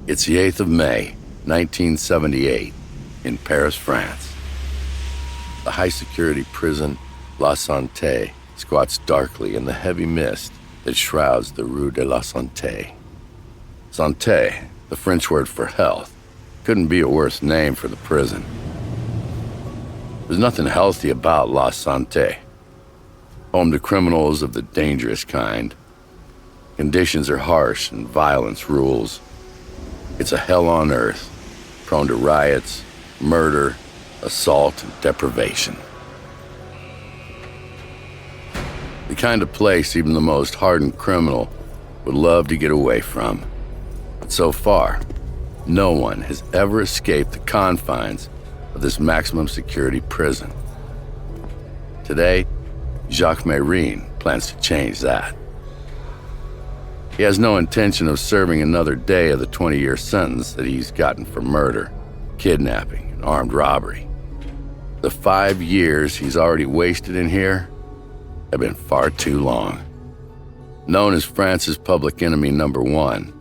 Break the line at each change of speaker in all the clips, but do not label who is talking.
It's the 8th of May, 1978, in Paris, France. The high-security prison La Santé squats darkly in the heavy mist that shrouds the Rue de la Santé. Santé, the French word for health, couldn't be a worse name for the prison. There's nothing healthy about La Santé. Home to criminals of the dangerous kind. Conditions are harsh and violence rules. It's a hell on earth, prone to riots, murder, assault, and deprivation. The kind of place even the most hardened criminal would love to get away from. But so far, no one has ever escaped the confines of this maximum security prison. Today, Jacques Mérine plans to change that. He has no intention of serving another day of the 20-year sentence that he's gotten for murder, kidnapping, and armed robbery. The 5 years he's already wasted in here have been far too long. Known as France's public enemy #1,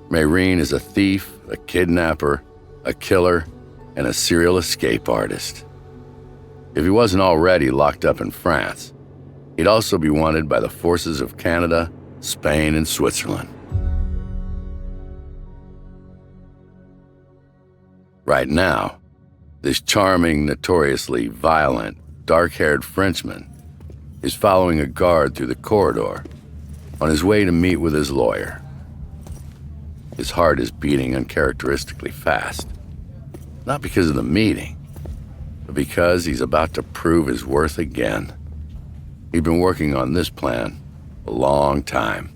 Mérine is a thief, a kidnapper, a killer, and a serial escape artist. If he wasn't already locked up in France, he'd also be wanted by the forces of Canada, Spain, and Switzerland. Right now, this charming, notoriously violent, dark-haired Frenchman is following a guard through the corridor on his way to meet with his lawyer. His heart is beating uncharacteristically fast, not because of the meeting, but because he's about to prove his worth again. He'd been working on this plan a long time.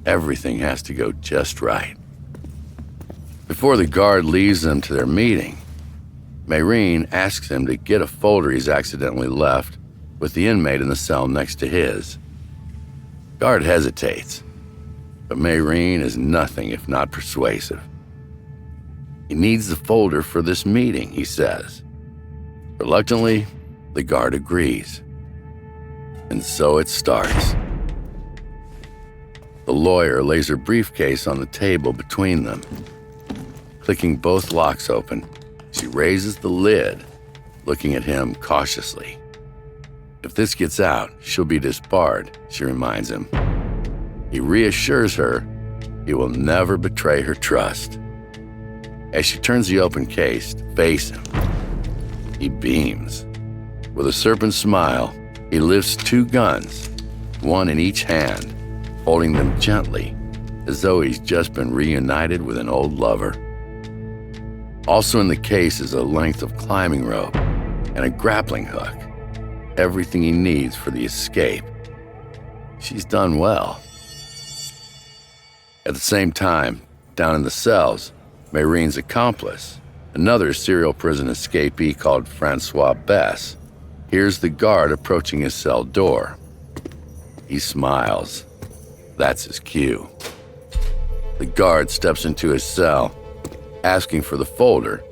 Everything has to go just right. Before the guard leaves them to their meeting, Mérine asks him to get a folder he's accidentally left with the inmate in the cell next to his. Guard hesitates, but Mérine is nothing if not persuasive. He needs the folder for this meeting, he says. Reluctantly, the guard agrees. And so it starts. The lawyer lays her briefcase on the table between them. Clicking both locks open, she raises the lid, looking at him cautiously. If this gets out, she'll be disbarred, she reminds him. He reassures her he will never betray her trust. As she turns the open case to face him, he beams. With a serpent smile, he lifts 2 guns, one in each hand, holding them gently, as though he's just been reunited with an old lover. Also in the case is a length of climbing rope and a grappling hook, everything he needs for the escape. She's done well. At the same time, down in the cells, Mérine's accomplice, another serial prison escapee called Francois Bess, hears the guard approaching his cell door. He smiles. That's his cue. The guard steps into his cell, asking for the folder.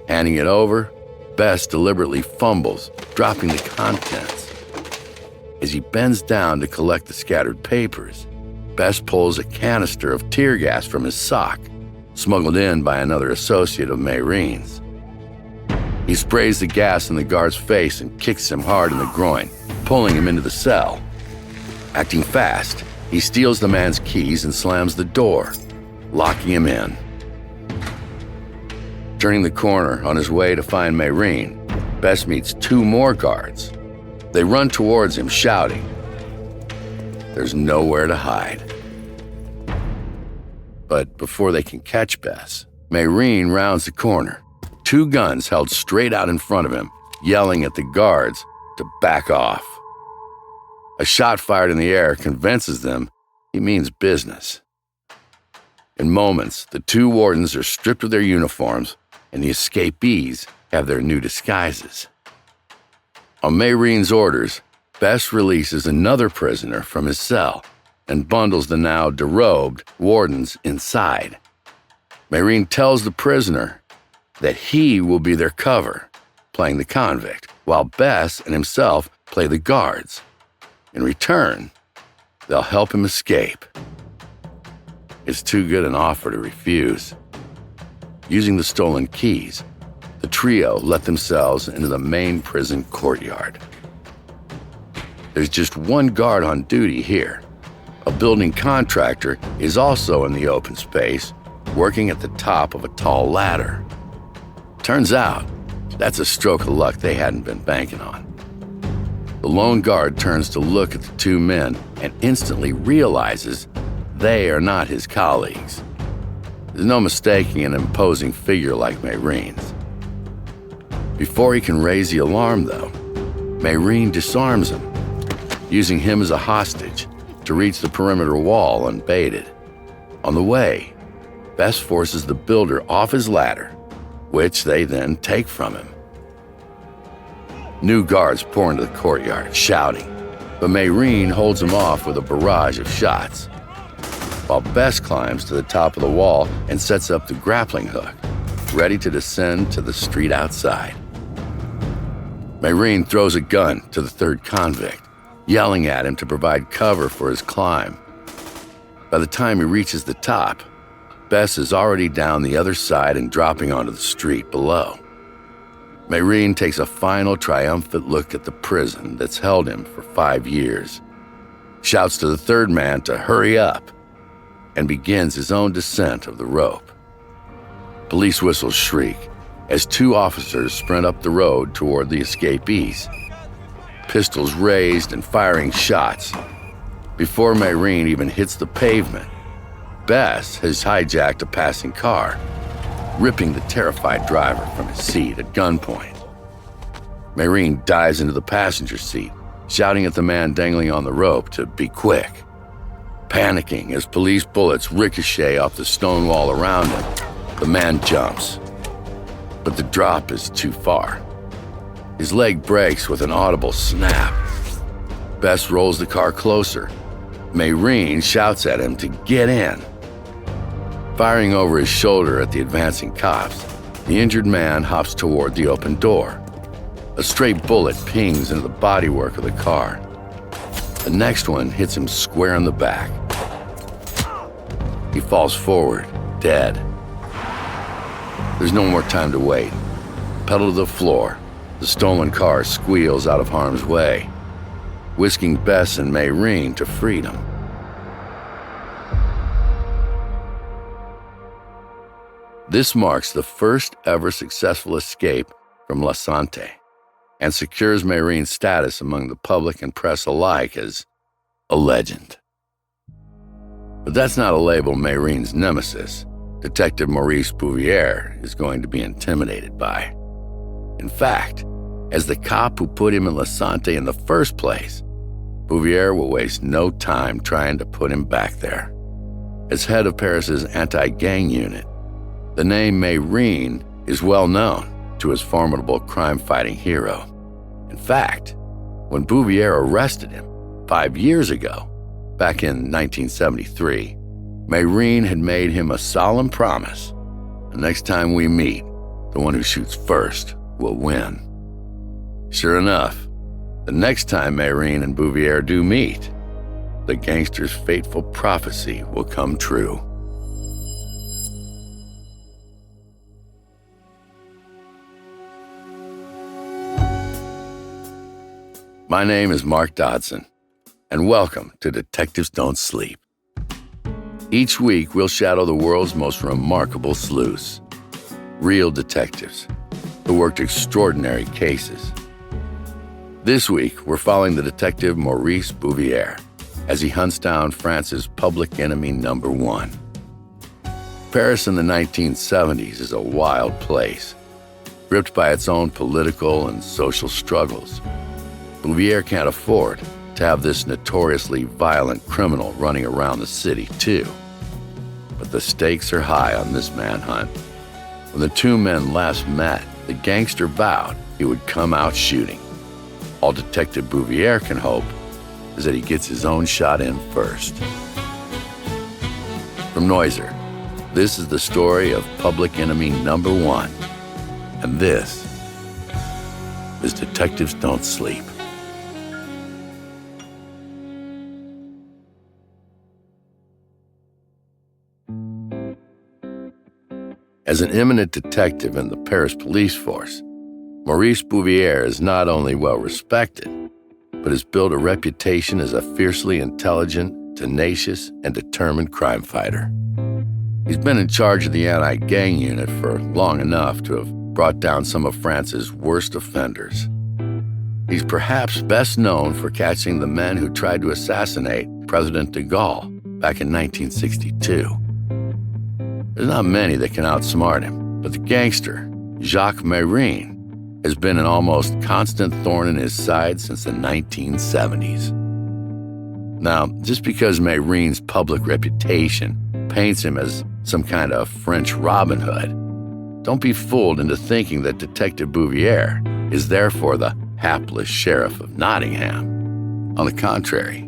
Handing it over, Bess deliberately fumbles, dropping the contents. As he bends down to collect the scattered papers, Bess pulls a canister of tear gas from his sock, smuggled in by another associate of Mérine's. He sprays the gas in the guard's face and kicks him hard in the groin, pulling him into the cell. Acting fast, he steals the man's keys and slams the door, locking him in. Turning the corner on his way to find Mérine, Bess meets 2 more guards. They run towards him, shouting. There's nowhere to hide. But before they can catch Bess, Mérine rounds the corner, 2 guns held straight out in front of him, yelling at the guards to back off. A shot fired in the air convinces them he means business. In moments, the 2 wardens are stripped of their uniforms and the escapees have their new disguises. On Mérine's orders, Bess releases another prisoner from his cell and bundles the now derobed wardens inside. Mérine tells the prisoner that he will be their cover, playing the convict, while Bess and himself play the guards. In return, they'll help him escape. It's too good an offer to refuse. Using the stolen keys, the trio let themselves into the main prison courtyard. There's just one guard on duty here. A building contractor is also in the open space, working at the top of a tall ladder. Turns out, that's a stroke of luck they hadn't been banking on. The lone guard turns to look at the two men and instantly realizes they are not his colleagues. There's no mistaking an imposing figure like Mayrine's. Before he can raise the alarm, though, Mayrine disarms him, using him as a hostage to reach the perimeter wall unbated. On the way, Bess forces the builder off his ladder, which they then take from him. New guards pour into the courtyard, shouting, but Mayrine holds them off with a barrage of shots, while Bess climbs to the top of the wall and sets up the grappling hook, ready to descend to the street outside. Mayrine throws a gun to the third convict, yelling at him to provide cover for his climb. By the time he reaches the top, Bess is already down the other side and dropping onto the street below. Mayrine takes a final triumphant look at the prison that's held him for 5 years, shouts to the third man to hurry up, and begins his own descent of the rope. Police whistles shriek as 2 officers sprint up the road toward the escapees, pistols raised and firing shots. Before Mayrine even hits the pavement, Bess has hijacked a passing car, ripping the terrified driver from his seat at gunpoint. Mayrine dives into the passenger seat, shouting at the man dangling on the rope to be quick. Panicking as police bullets ricochet off the stone wall around him, the man jumps. But the drop is too far. His leg breaks with an audible snap. Bess rolls the car closer. Mayrine shouts at him to get in. Firing over his shoulder at the advancing cops, the injured man hops toward the open door. A stray bullet pings into the bodywork of the car. The next one hits him square in the back. He falls forward, dead. There's no more time to wait. Pedal to the floor, the stolen car squeals out of harm's way, whisking Bess and Mayrine to freedom. This marks the first ever successful escape from La Sante and secures Mayrine's status among the public and press alike as a legend. But that's not a label Mayrine's nemesis, Detective Maurice Bouvier, is going to be intimidated by. In fact, as the cop who put him in La Sante in the first place, Bouvier will waste no time trying to put him back there. As head of Paris's anti-gang unit, the name Mayrine is well known to his formidable crime-fighting hero. In fact, when Bouvier arrested him 5 years ago, back in 1973, Mayrine had made him a solemn promise: the next time we meet, the one who shoots first will win. Sure enough, the next time Mayrine and Bouvier do meet, the gangster's fateful prophecy will come true. My name is Mark Dodson, and welcome to Detectives Don't Sleep. Each week, we'll shadow the world's most remarkable sleuths, real detectives who worked extraordinary cases. This week, we're following the detective Maurice Bouvier as he hunts down France's public enemy number one. Paris in the 1970s is a wild place, gripped by its own political and social struggles. Bouvier can't afford to have this notoriously violent criminal running around the city, too. But the stakes are high on this manhunt. When the two men last met, the gangster vowed he would come out shooting. All Detective Bouvier can hope is that he gets his own shot in first. From Noiser, this is the story of public enemy number one. And this is Detectives Don't Sleep. As an eminent detective in the Paris police force, Maurice Bouvier is not only well respected, but has built a reputation as a fiercely intelligent, tenacious, and determined crime fighter. He's been in charge of the anti-gang unit for long enough to have brought down some of France's worst offenders. He's perhaps best known for catching the men who tried to assassinate President de Gaulle back in 1962. There's not many that can outsmart him, but the gangster, Jacques Mérine, has been an almost constant thorn in his side since the 1970s. Now, just because Mérine's public reputation paints him as some kind of French Robin Hood, don't be fooled into thinking that Detective Bouvier is therefore the hapless sheriff of Nottingham. On the contrary,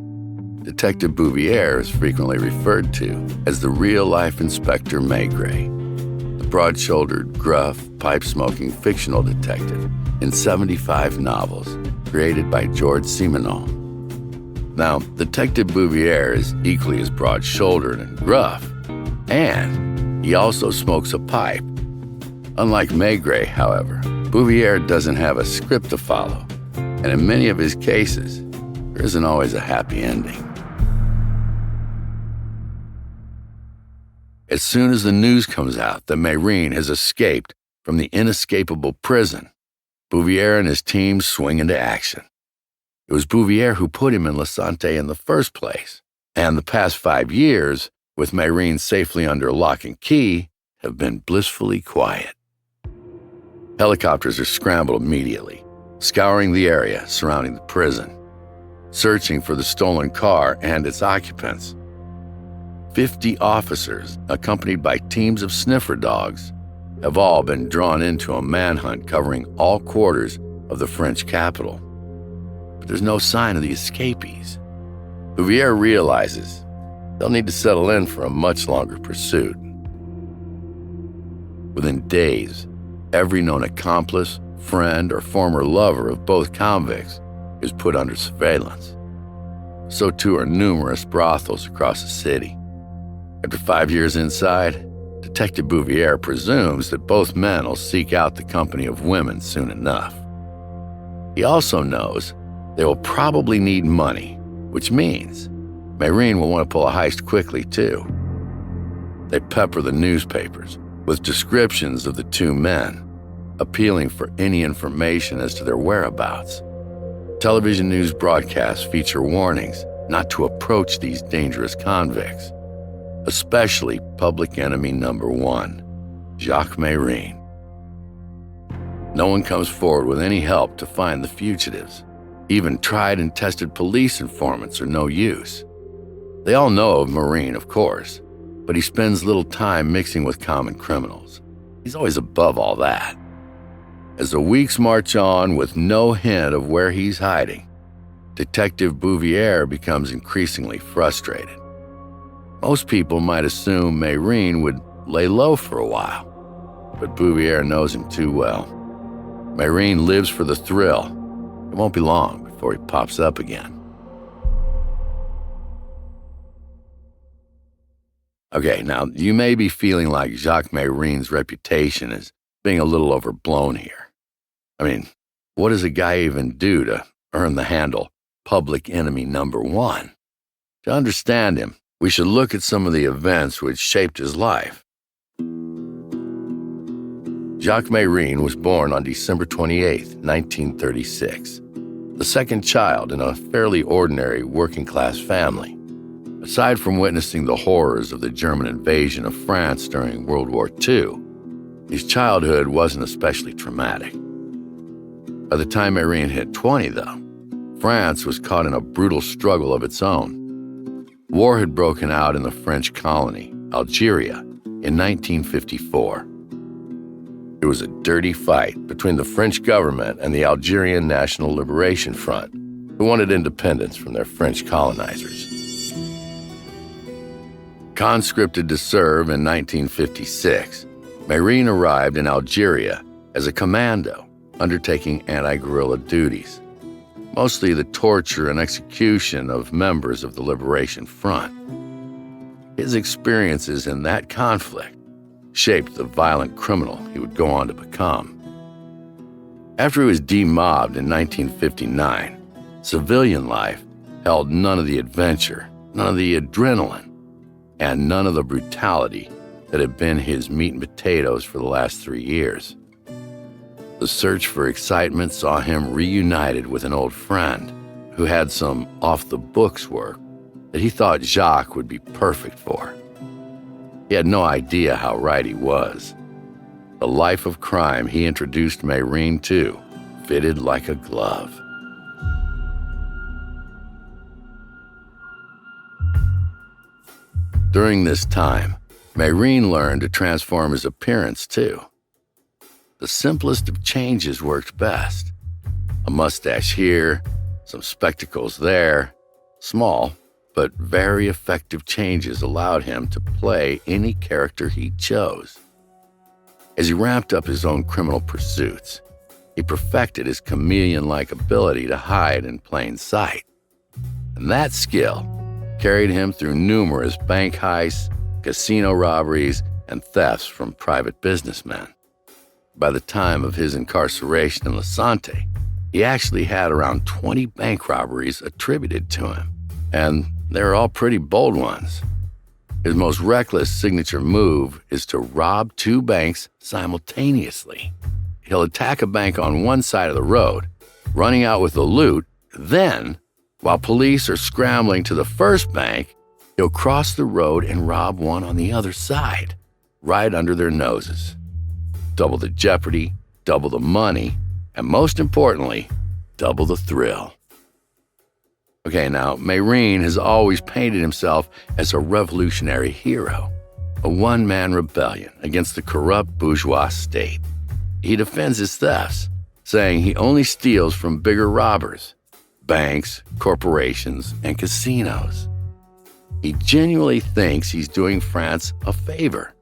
Detective Bouvier is frequently referred to as the real-life Inspector Maigret, the broad-shouldered, gruff, pipe-smoking fictional detective in 75 novels created by Georges Simenon. Now, Detective Bouvier is equally as broad-shouldered and gruff, and he also smokes a pipe. Unlike Maigret, however, Bouvier doesn't have a script to follow, and in many of his cases, there isn't always a happy ending. As soon as the news comes out that Mérine has escaped from the inescapable prison, Bouvier and his team swing into action. It was Bouvier who put him in La Santé in the first place, and the past 5 years, with Mérine safely under lock and key, have been blissfully quiet. Helicopters are scrambled immediately, scouring the area surrounding the prison, searching for the stolen car and its occupants. 50 officers, accompanied by teams of sniffer dogs, have all been drawn into a manhunt covering all quarters of the French capital. But there's no sign of the escapees. Bouvier realizes they'll need to settle in for a much longer pursuit. Within days, every known accomplice, friend, or former lover of both convicts is put under surveillance. So too are numerous brothels across the city. After 5 years inside, Detective Bouvier presumes that both men will seek out the company of women soon enough. He also knows they will probably need money, which means Mérine will want to pull a heist quickly too. They pepper the newspapers with descriptions of the two men, appealing for any information as to their whereabouts. Television news broadcasts feature warnings not to approach these dangerous convicts, especially public enemy number one, Jacques Mérine. No one comes forward with any help to find the fugitives. Even tried and tested police informants are no use. They all know of Mérine, of course, but he spends little time mixing with common criminals. He's always above all that. As the weeks march on with no hint of where he's hiding, Detective Bouvier becomes increasingly frustrated. Most people might assume Mérine would lay low for a while, but Bouvier knows him too well. Mérine lives for the thrill. It won't be long before he pops up again. Okay, now you may be feeling like Jacques Mérine's reputation is being a little overblown here. I mean, what does a guy even do to earn the handle public enemy number one? To understand him, we should look at some of the events which shaped his life. Jacques Mérine was born on December 28, 1936, the second child in a fairly ordinary working-class family. Aside from witnessing the horrors of the German invasion of France during World War II, his childhood wasn't especially traumatic. By the time Mérine hit 20, though, France was caught in a brutal struggle of its own. War had broken out in the French colony, Algeria, in 1954. It was a dirty fight between the French government and the Algerian National Liberation Front, who wanted independence from their French colonizers. Conscripted to serve in 1956, Mérine arrived in Algeria as a commando, undertaking anti-guerrilla duties, mostly the torture and execution of members of the Liberation Front. His experiences in that conflict shaped the violent criminal he would go on to become. After he was demobbed in 1959, civilian life held none of the adventure, none of the adrenaline, and none of the brutality that had been his meat and potatoes for the last 3 years. The search for excitement saw him reunited with an old friend who had some off-the-books work that he thought Jacques would be perfect for. He had no idea how right he was. The life of crime he introduced Mayrene to fitted like a glove. During this time, Mayrene learned to transform his appearance too. The simplest of changes worked best. A mustache here, some spectacles there, small but very effective changes allowed him to play any character he chose. As he ramped up his own criminal pursuits, he perfected his chameleon-like ability to hide in plain sight. And that skill carried him through numerous bank heists, casino robberies, and thefts from private businessmen. By the time of his incarceration in Lasante, he actually had around 20 bank robberies attributed to him, and they were all pretty bold ones. His most reckless signature move is to rob 2 banks simultaneously. He'll attack a bank on one side of the road, running out with the loot. Then, while police are scrambling to the first bank, he'll cross the road and rob one on the other side, right under their noses. Double the jeopardy, double the money, and most importantly, double the thrill. Okay, now, Mayrene has always painted himself as a revolutionary hero, a one-man rebellion against the corrupt bourgeois state. He defends his thefts, saying he only steals from bigger robbers, banks, corporations, and casinos. He genuinely thinks he's doing France a favor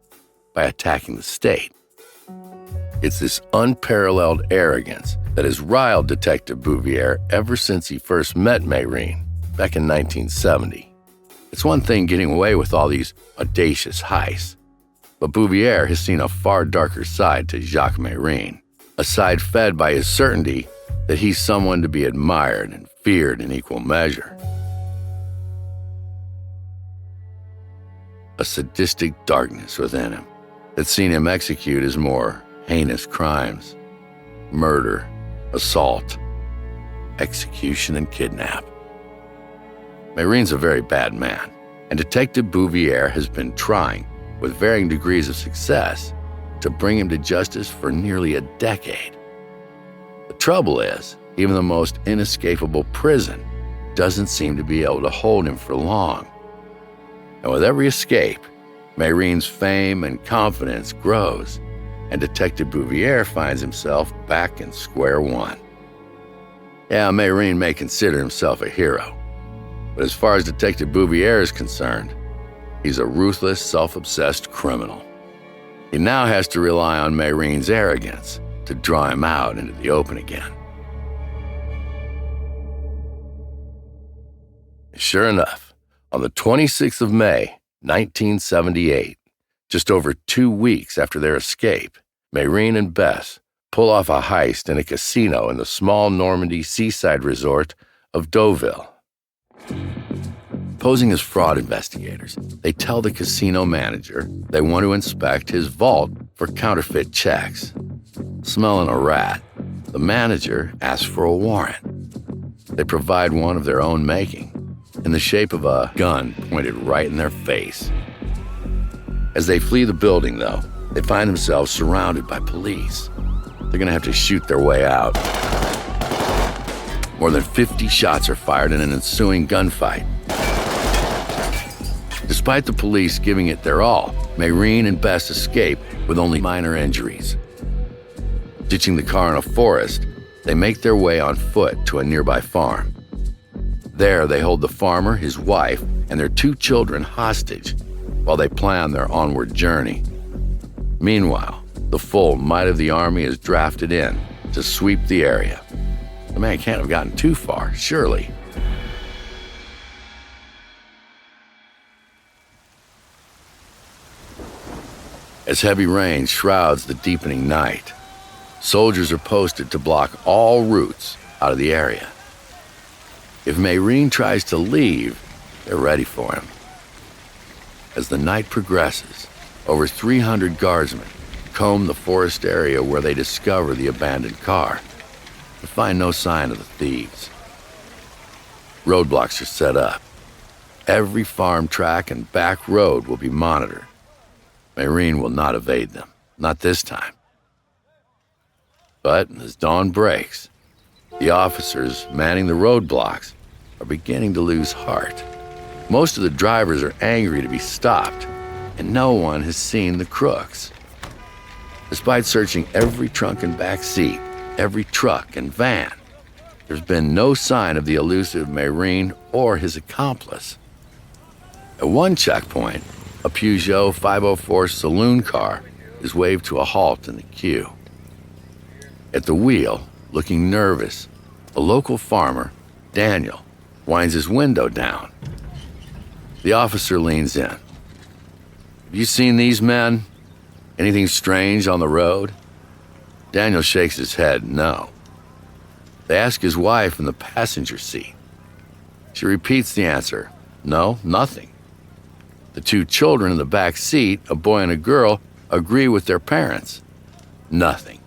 by attacking the state. It's this unparalleled arrogance that has riled Detective Bouvier ever since he first met Mayrene back in 1970. It's one thing getting away with all these audacious heists, but Bouvier has seen a far darker side to Jacques Mayrene, a side fed by his certainty that he's someone to be admired and feared in equal measure. A sadistic darkness within him that's seen him execute his more heinous crimes: murder, assault, execution, and kidnap. Mayrene's a very bad man, and Detective Bouvier has been trying, with varying degrees of success, to bring him to justice for nearly a decade. The trouble is, even the most inescapable prison doesn't seem to be able to hold him for long. And with every escape, Mayrene's fame and confidence grows, and Detective Bouvier finds himself back in square one. Yeah, Mayrene may consider himself a hero, but as far as Detective Bouvier is concerned, he's a ruthless, self-obsessed criminal. He now has to rely on Mayrene's arrogance to draw him out into the open again. Sure enough, on the 26th of May, 1978, just over 2 weeks after their escape, Mayrene and Bess pull off a heist in a casino in the small Normandy seaside resort of Deauville. Posing as fraud investigators, they tell the casino manager they want to inspect his vault for counterfeit checks. Smelling a rat, the manager asks for a warrant. They provide one of their own making, in the shape of a gun pointed right in their face. As they flee the building, though, they find themselves surrounded by police. They're going to have to shoot their way out. More than 50 shots are fired in an ensuing gunfight. Despite the police giving it their all, Mayrene and Bess escape with only minor injuries. Ditching the car in a forest, they make their way on foot to a nearby farm. There, they hold the farmer, his wife, and their 2 children hostage while they plan their onward journey. Meanwhile, the full might of the army is drafted in to sweep the area. The man can't have gotten too far, surely. As heavy rain shrouds the deepening night, soldiers are posted to block all routes out of the area. If Mayreen tries to leave, they're ready for him. As the night progresses, over 300 guardsmen comb the forest area where they discover the abandoned car, but find no sign of the thieves. Roadblocks are set up. Every farm track and back road will be monitored. Mayreen will not evade them, not this time. But as dawn breaks, the officers manning the roadblocks are beginning to lose heart. Most of the drivers are angry to be stopped, and no one has seen the crooks. Despite searching every trunk and back seat, every truck and van, there's been no sign of the elusive Mayreen or his accomplice. At one checkpoint, a Peugeot 504 saloon car is waved to a halt in the queue. At the wheel, looking nervous, a local farmer, Daniel, winds his window down. The officer leans in. "Have you seen these men? Anything strange on the road?" Daniel shakes his head, no. They ask his wife in the passenger seat. She repeats the answer, no, nothing. The two children in the back seat, a boy and a girl, agree with their parents. Nothing.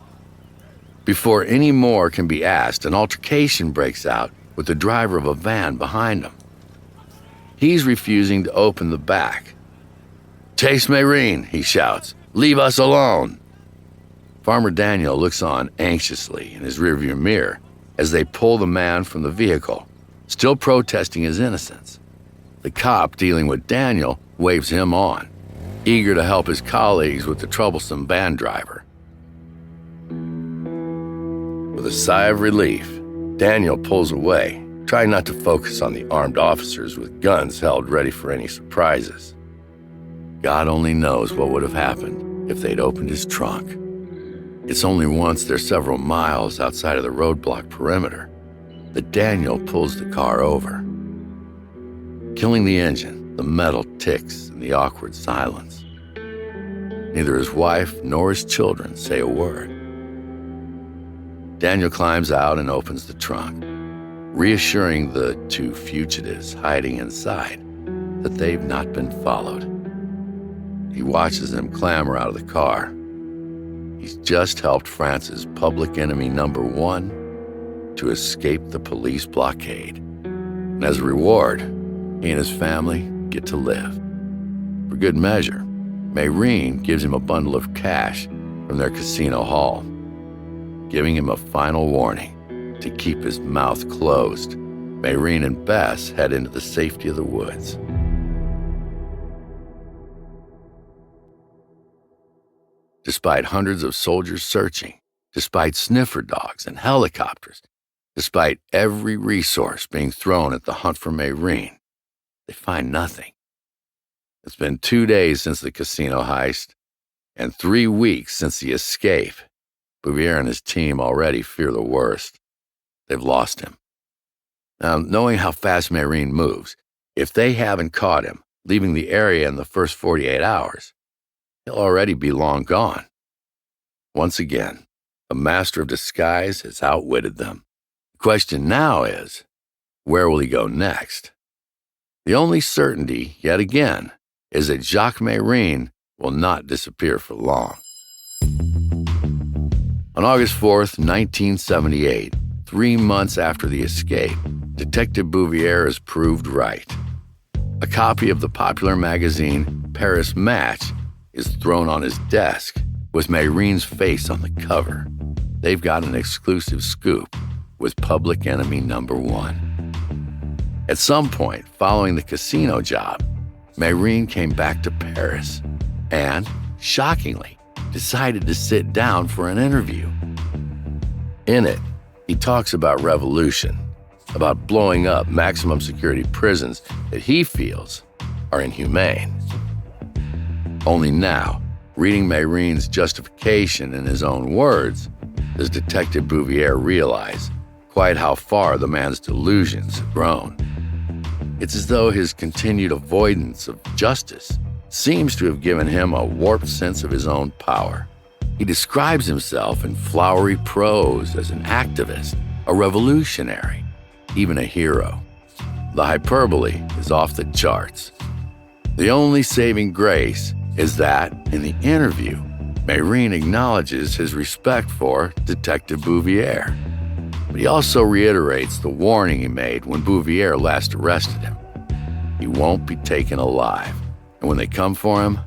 Before any more can be asked, an altercation breaks out with the driver of a van behind them. He's refusing to open the back. "Chase Mayreen," he shouts. "Leave us alone." Farmer Daniel looks on anxiously in his rearview mirror as they pull the man from the vehicle, still protesting his innocence. The cop dealing with Daniel waves him on, eager to help his colleagues with the troublesome van driver. With a sigh of relief, Daniel pulls away, trying not to focus on the armed officers with guns held ready for any surprises. God only knows what would have happened if they'd opened his trunk. It's only once they're several miles outside of the roadblock perimeter that Daniel pulls the car over. Killing the engine, the metal ticks in the awkward silence. Neither his wife nor his children say a word. Daniel climbs out and opens the trunk, reassuring the two fugitives hiding inside that they've not been followed. He watches them clamber out of the car. He's just helped France's public enemy number one to escape the police blockade. And as a reward, he and his family get to live. For good measure, Mayreen gives him a bundle of cash from their casino haul, giving him a final warning to keep his mouth closed. Mayreen and Bess head into the safety of the woods. Despite hundreds of soldiers searching, despite sniffer dogs and helicopters, despite every resource being thrown at the hunt for Mayreen, they find nothing. It's been 2 days since the casino heist and 3 weeks since the escape. Bouvier and his team already fear the worst. They've lost him. Now, knowing how fast Mayreen moves, if they haven't caught him leaving the area in the first 48 hours, he'll already be long gone. Once again, the master of disguise has outwitted them. The question now is, where will he go next? The only certainty, yet again, is that Jacques Mayreen will not disappear for long. On August 4th, 1978, 3 months after the escape, Detective Bouvier is proved right. A copy of the popular magazine Paris Match is thrown on his desk with Mayreen's face on the cover. They've got an exclusive scoop with public enemy number one. At some point following the casino job, Mayreen came back to Paris and, shockingly, decided to sit down for an interview. In it, he talks about revolution, about blowing up maximum security prisons that he feels are inhumane. Only now, reading Mayreen's justification in his own words, does Detective Bouvier realize quite how far the man's delusions have grown. It's as though his continued avoidance of justice seems to have given him a warped sense of his own power. He describes himself in flowery prose as an activist, a revolutionary, even a hero. The hyperbole is off the charts. The only saving grace is that, in the interview, Mayreen acknowledges his respect for Detective Bouvier. But he also reiterates the warning he made when Bouvier last arrested him. He won't be taken alive, and when they come for him,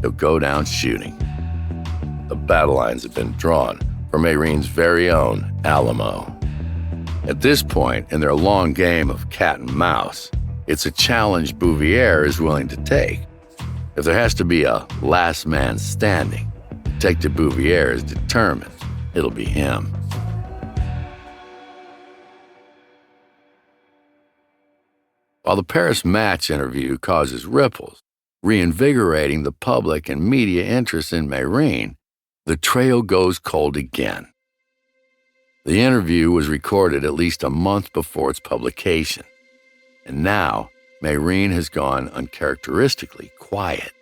he'll go down shooting. The battle lines have been drawn for Mayreen's very own Alamo. At this point in their long game of cat and mouse, it's a challenge Bouvier is willing to take. If there has to be a last man standing, Detective Bouvier is determined it'll be him. While the Paris match interview causes ripples, reinvigorating the public and media interest in Mayreen, the trail goes cold again. The interview was recorded at least a month before its publication, and now Mayreen has gone uncharacteristically quiet.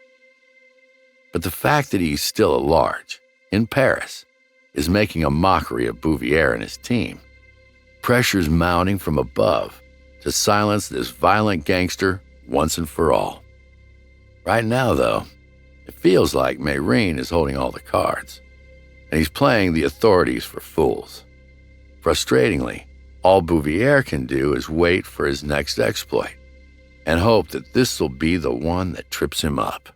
But the fact that he's still at large, in Paris, is making a mockery of Bouvier and his team. Pressure's mounting from above to silence this violent gangster once and for all. Right now, though, it feels like Mayreen is holding all the cards, and he's playing the authorities for fools. Frustratingly, all Bouvier can do is wait for his next exploit and hope that this will be the one that trips him up.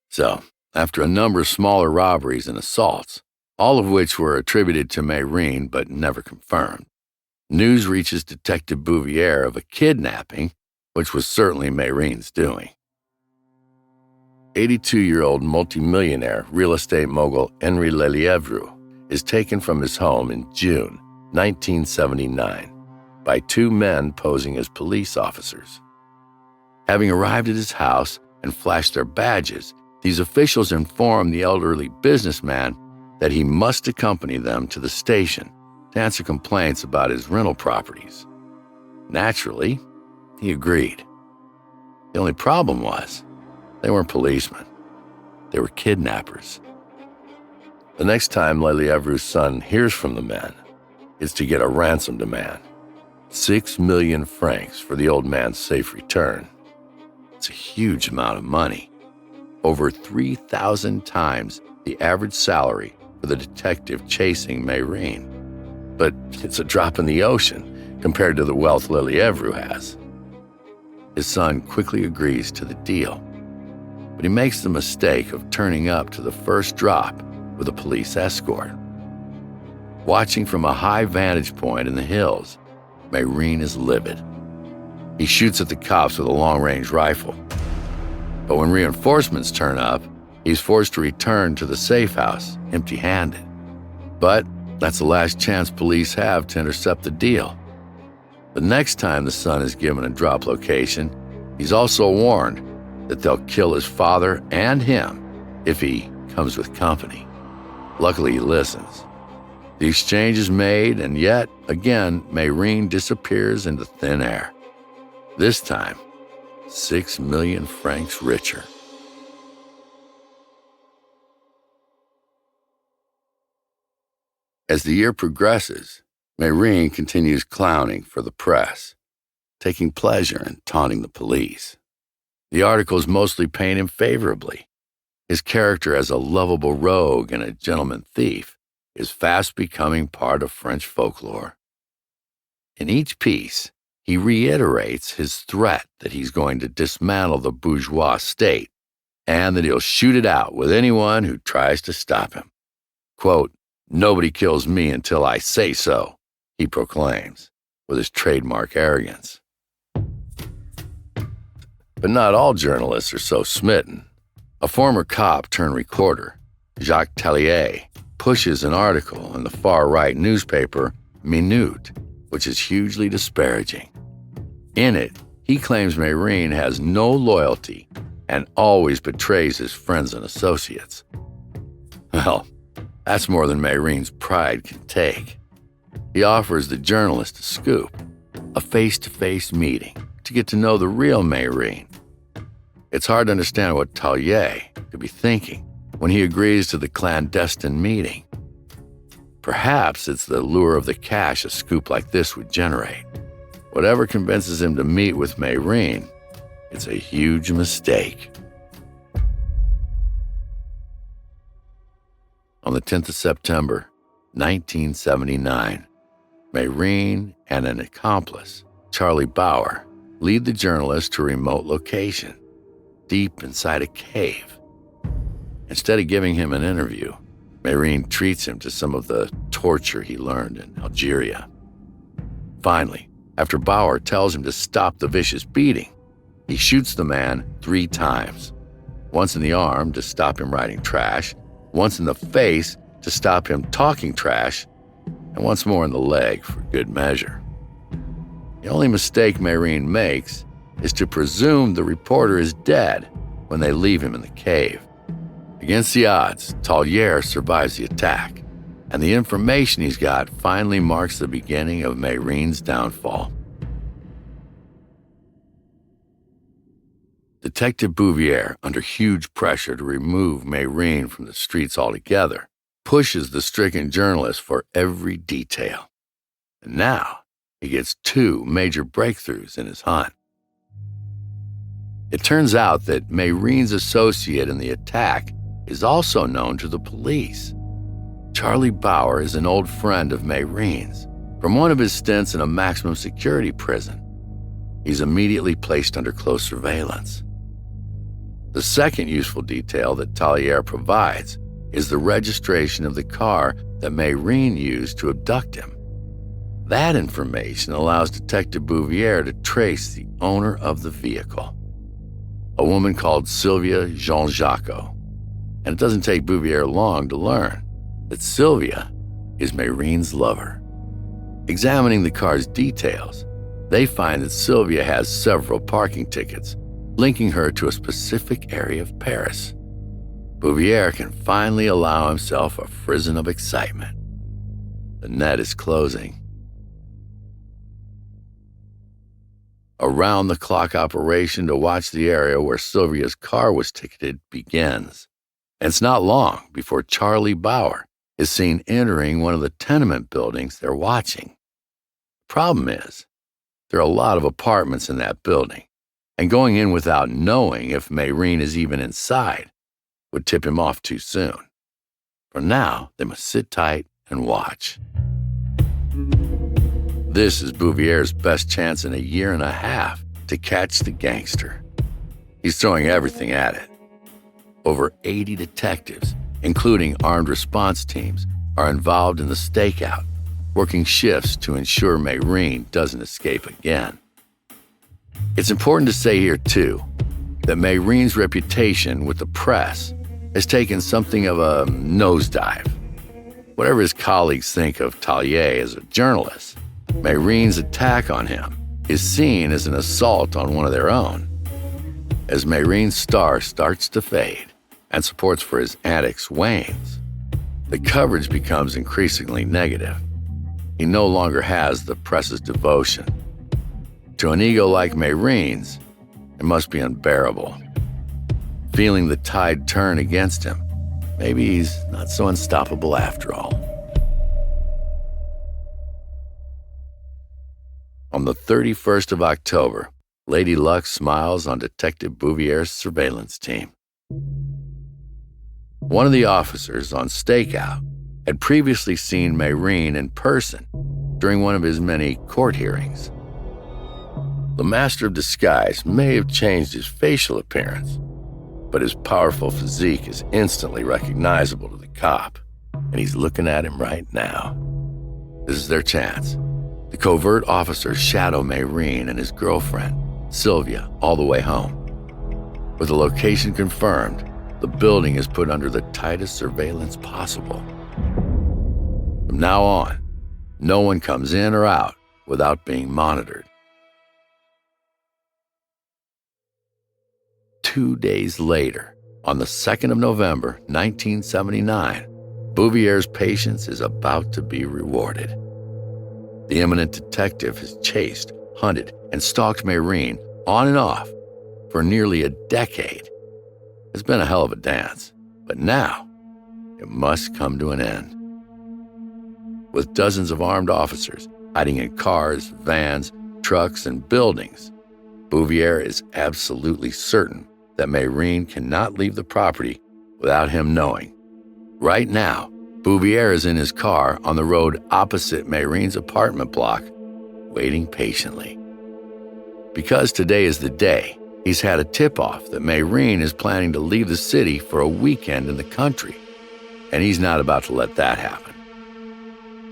So, after a number of smaller robberies and assaults, all of which were attributed to Mayreen but never confirmed, news reaches Detective Bouvier of a kidnapping, which was certainly Mayreen's doing. 82-year-old multimillionaire real estate mogul Henri Lelièvre is taken from his home in June 1979 by two men posing as police officers. Having arrived at his house and flashed their badges, these officials inform the elderly businessman that he must accompany them to the station to answer complaints about his rental properties. Naturally, he agreed. The only problem was, they weren't policemen. They were kidnappers. The next time Lelièvre's son hears from the men, it's to get a ransom demand. 6 million francs for the old man's safe return. It's a huge amount of money. Over 3,000 times the average salary for the detective chasing Mayreen. But it's a drop in the ocean compared to the wealth Lelièvre has. His son quickly agrees to the deal, but he makes the mistake of turning up to the first drop with a police escort. Watching from a high vantage point in the hills, Mayreen is livid. He shoots at the cops with a long-range rifle. But when reinforcements turn up, he's forced to return to the safe house empty-handed. But that's the last chance police have to intercept the deal. The next time the son is given a drop location, he's also warned that they'll kill his father and him if he comes with company. Luckily, he listens. The exchange is made, and yet again, Mayreen disappears into thin air. This time, 6 million francs richer. As the year progresses, Mayreen continues clowning for the press, taking pleasure in taunting the police. The articles mostly paint him favorably. His character as a lovable rogue and a gentleman thief is fast becoming part of French folklore. In each piece, he reiterates his threat that he's going to dismantle the bourgeois state and that he'll shoot it out with anyone who tries to stop him. Quote, "Nobody kills me until I say so," he proclaims, with his trademark arrogance. But not all journalists are so smitten. A former cop turned recorder, Jacques Tellier, pushes an article in the far-right newspaper Minute, which is hugely disparaging. In it, he claims Mayreen has no loyalty and always betrays his friends and associates. Well, that's more than Mayreen's pride can take. He offers the journalist a scoop, a face-to-face meeting to get to know the real Mayreen. It's hard to understand what Tallier could be thinking when he agrees to the clandestine meeting. Perhaps it's the lure of the cash a scoop like this would generate. Whatever convinces him to meet with Mayrene, it's a huge mistake. On the 10th of September, 1979, Mayrene and an accomplice, Charlie Bauer, lead the journalist to a remote location, deep inside a cave. Instead of giving him an interview, Mayrene treats him to some of the torture he learned in Algeria. Finally, after Bauer tells him to stop the vicious beating, he shoots the man 3 times. Once in the arm to stop him writing trash, once in the face to stop him talking trash, and once more in the leg for good measure. The only mistake Mayrene makes is to presume the reporter is dead when they leave him in the cave. Against the odds, Tallier survives the attack, and the information he's got finally marks the beginning of Mayrene's downfall. Detective Bouvier, under huge pressure to remove Mayrene from the streets altogether, pushes the stricken journalist for every detail. And now, he gets 2 major breakthroughs in his hunt. It turns out that Mayrene's associate in the attack is also known to the police. Charlie Bauer is an old friend of Mayrene's from one of his stints in a maximum security prison. He's immediately placed under close surveillance. The second useful detail that Tallier provides is the registration of the car that Mayrene used to abduct him. That information allows Detective Bouvier to trace the owner of the vehicle, a woman called Sylvia Jean-Jacques. And it doesn't take Bouvier long to learn that Sylvia is Mayrene's lover. Examining the car's details, they find that Sylvia has several parking tickets linking her to a specific area of Paris. Bouvier can finally allow himself a frisson of excitement. The net is closing. A round-the-clock operation to watch the area where Sylvia's car was ticketed begins. And it's not long before Charlie Bauer is seen entering one of the tenement buildings they're watching. Problem is, there are a lot of apartments in that building, and going in without knowing if Mayrene is even inside would tip him off too soon. For now, they must sit tight and watch. This is Bouvier's best chance in a year and a half to catch the gangster. He's throwing everything at it. Over 80 detectives, including armed response teams, are involved in the stakeout, working shifts to ensure Mayrene doesn't escape again. It's important to say here, too, that Mayrene's reputation with the press has taken something of a nosedive. Whatever his colleagues think of Tallier as a journalist, Mayrene's attack on him is seen as an assault on one of their own. As Mayrene's star starts to fade and support for his antics wanes, the coverage becomes increasingly negative. He no longer has the press's devotion. To an ego like Mayrene's, it must be unbearable. Feeling the tide turn against him, maybe he's not so unstoppable after all. On the 31st of October, Lady Luck smiles on Detective Bouvier's surveillance team. One of the officers on stakeout had previously seen Mayrene in person during one of his many court hearings. The master of disguise may have changed his facial appearance, but his powerful physique is instantly recognizable to the cop, and he's looking at him right now. This is their chance. The covert officers shadow Mayrene and his girlfriend, Sylvia, all the way home. With the location confirmed, the building is put under the tightest surveillance possible. From now on, no one comes in or out without being monitored. 2 days later, on the 2nd of November, 1979, Bouvier's patience is about to be rewarded. The eminent detective has chased, hunted, and stalked Mayrene on and off for nearly a decade. It's been a hell of a dance, but now it must come to an end. With dozens of armed officers hiding in cars, vans, trucks, and buildings, Bouvier is absolutely certain that Mayreen cannot leave the property without him knowing. Right now, Bouvier is in his car on the road opposite Mayreen's apartment block, waiting patiently. Because today is the day, he's had a tip-off that Mayreen is planning to leave the city for a weekend in the country, and he's not about to let that happen.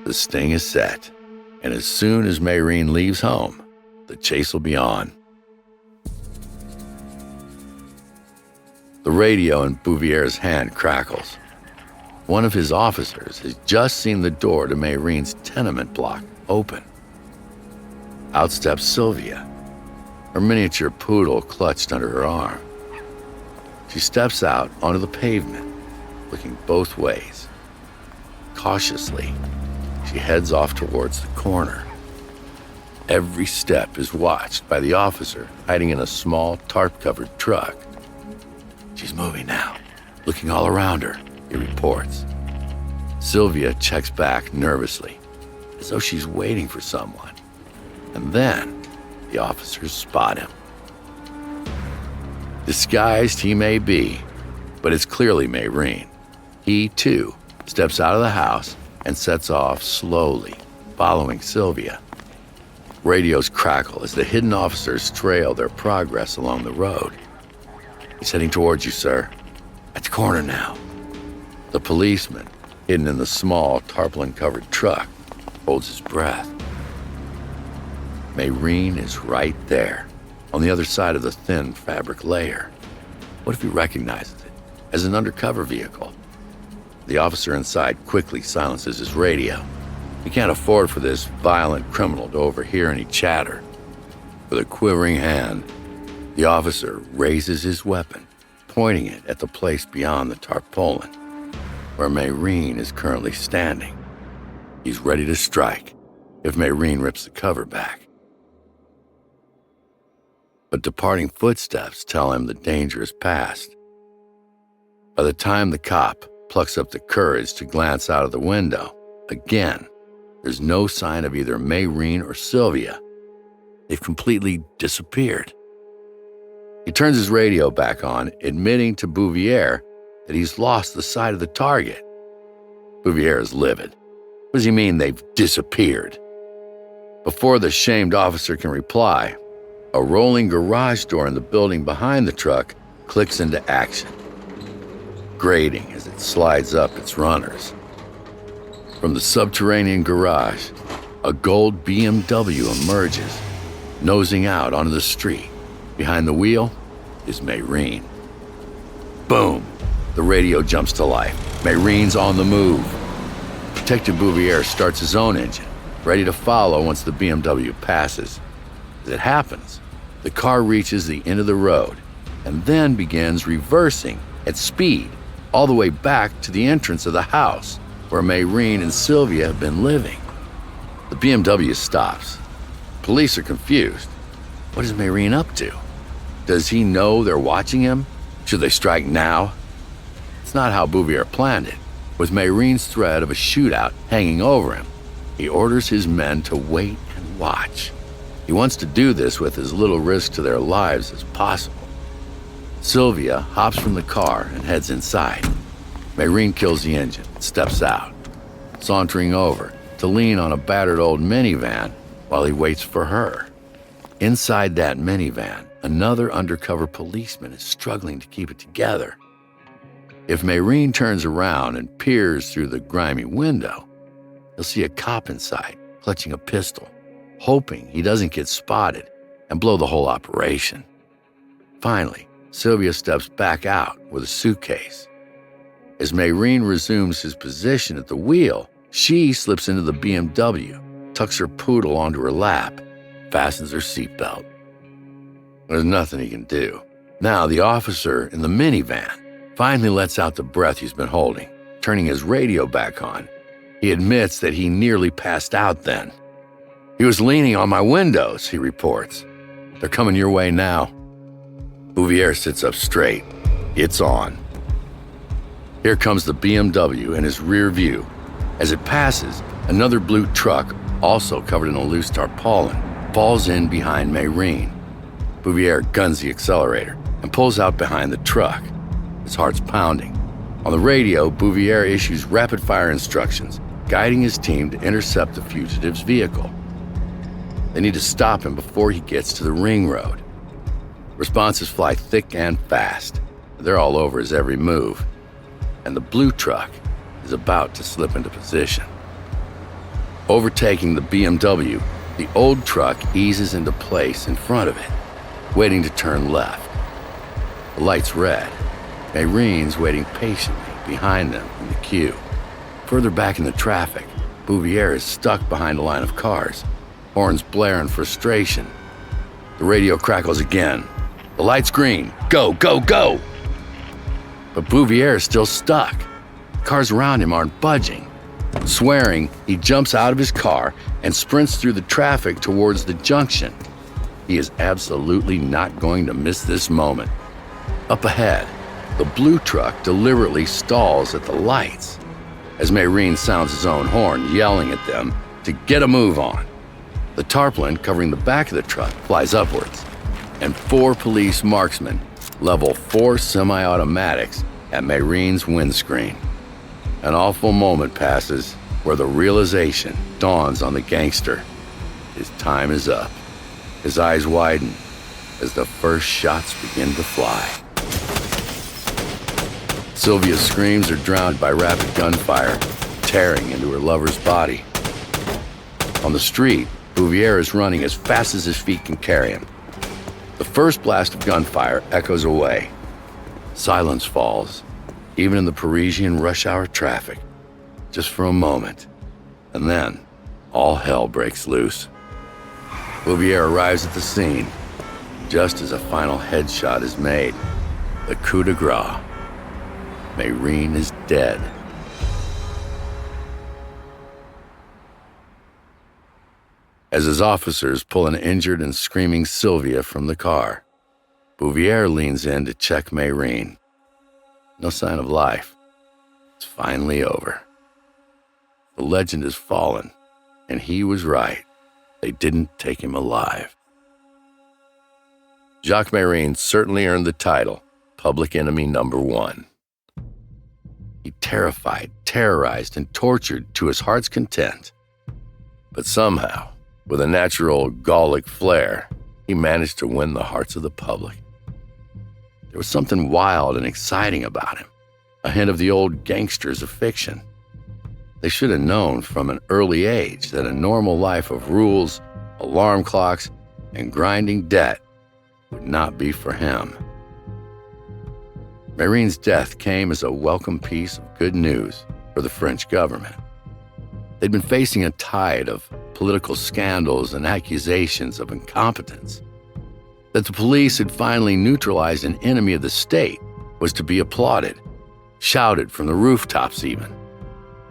The sting is set, and as soon as Mayreen leaves home, the chase will be on. The radio in Bouvier's hand crackles. One of his officers has just seen the door to Mayreen's tenement block open. Out steps Sylvia, her miniature poodle clutched under her arm. She steps out onto the pavement, looking both ways. Cautiously, she heads off towards the corner. Every step is watched by the officer hiding in a small tarp-covered truck. She's moving now, looking all around her, he reports. Sylvia checks back nervously, as though she's waiting for someone. And then the officers spot him. Disguised he may be, but it's clearly Mayreen. He, too, steps out of the house and sets off slowly, following Sylvia. Radios crackle as the hidden officers trail their progress along the road. He's heading towards you, sir. At the corner now. The policeman, hidden in the small, tarpaulin-covered truck, holds his breath. Mayreen is right there, on the other side of the thin fabric layer. What if he recognizes it as an undercover vehicle? The officer inside quickly silences his radio. He can't afford for this violent criminal to overhear any chatter. With a quivering hand, the officer raises his weapon, pointing it at the place beyond the tarpaulin, where Mayreen is currently standing. He's ready to strike if Mayreen rips the cover back. But departing footsteps tell him the danger is past. By the time the cop plucks up the courage to glance out of the window, again, there's no sign of either Mayreen or Sylvia. They've completely disappeared. He turns his radio back on, admitting to Bouvier that he's lost the sight of the target. Bouvier is livid. What does he mean they've disappeared? Before the shamed officer can reply, a rolling garage door in the building behind the truck clicks into action, grating as it slides up its runners. From the subterranean garage, a gold BMW emerges, nosing out onto the street. Behind the wheel is Mayreen. Boom! The radio jumps to life. Mayreen's on the move. Detective Bouvier starts his own engine, ready to follow once the BMW passes. As it happens, the car reaches the end of the road and then begins reversing at speed all the way back to the entrance of the house where Mayreen and Sylvia have been living. The BMW stops. Police are confused. What is Mayreen up to? Does he know they're watching him? Should they strike now? It's not how Bouvier planned it. With Mayreen's threat of a shootout hanging over him, he orders his men to wait and watch. He wants to do this with as little risk to their lives as possible. Sylvia hops from the car and heads inside. Mayreen kills the engine and steps out, sauntering over to lean on a battered old minivan while he waits for her. Inside that minivan, another undercover policeman is struggling to keep it together. If Mayreen turns around and peers through the grimy window, he'll see a cop inside, clutching a pistol, hoping he doesn't get spotted and blow the whole operation. Finally, Sylvia steps back out with a suitcase. As Mayreen resumes his position at the wheel, she slips into the BMW, tucks her poodle onto her lap, fastens her seatbelt. There's nothing he can do. Now the officer in the minivan finally lets out the breath he's been holding. Turning his radio back on, he admits that he nearly passed out then. He was leaning on my windows, he reports. They're coming your way now. Bouvier sits up straight. It's on. Here comes the BMW in his rear view. As it passes, another blue truck, also covered in a loose tarpaulin, falls in behind Mayrene. Bouvier guns the accelerator and pulls out behind the truck. His heart's pounding. On the radio, Bouvier issues rapid-fire instructions, guiding his team to intercept the fugitive's vehicle. They need to stop him before he gets to the ring road. Responses fly thick and fast. They're all over his every move. And the blue truck is about to slip into position. Overtaking the BMW, the old truck eases into place in front of it, waiting to turn left. The light's red. Mayrene's waiting patiently behind them in the queue. Further back in the traffic, Bouvier is stuck behind a line of cars, horns blare in frustration. The radio crackles again. The light's green. Go, go, go! But Bouvier is still stuck. Cars around him aren't budging. Swearing, he jumps out of his car and sprints through the traffic towards the junction. He is absolutely not going to miss this moment. Up ahead, the blue truck deliberately stalls at the lights as Mayrene sounds his own horn, yelling at them to get a move on. The tarpaulin covering the back of the truck flies upwards, and 4 police marksmen level 4 semi-automatics at Mayrene's windscreen. An awful moment passes where the realization dawns on the gangster. His time is up. His eyes widen as the first shots begin to fly. Sylvia's screams are drowned by rapid gunfire, tearing into her lover's body. On the street, Bouvier is running as fast as his feet can carry him. The first blast of gunfire echoes away. Silence falls, even in the Parisian rush hour traffic, just for a moment. And then, all hell breaks loose. Bouvier arrives at the scene, just as a final headshot is made. The coup de grace. Mayrene is dead. As his officers pull an injured and screaming Sylvia from the car, Bouvier leans in to check Mayrene. No sign of life. It's finally over. The legend has fallen, and he was right. They didn't take him alive. Jacques Mayrene certainly earned the title Public Enemy Number 1. He terrified, terrorized, and tortured to his heart's content. But somehow, with a natural Gallic flair, he managed to win the hearts of the public. There was something wild and exciting about him, a hint of the old gangsters of fiction. They should have known from an early age that a normal life of rules, alarm clocks, and grinding debt would not be for him. Mayrene's death came as a welcome piece of good news for the French government. They'd been facing a tide of political scandals and accusations of incompetence. That the police had finally neutralized an enemy of the state was to be applauded, shouted from the rooftops even.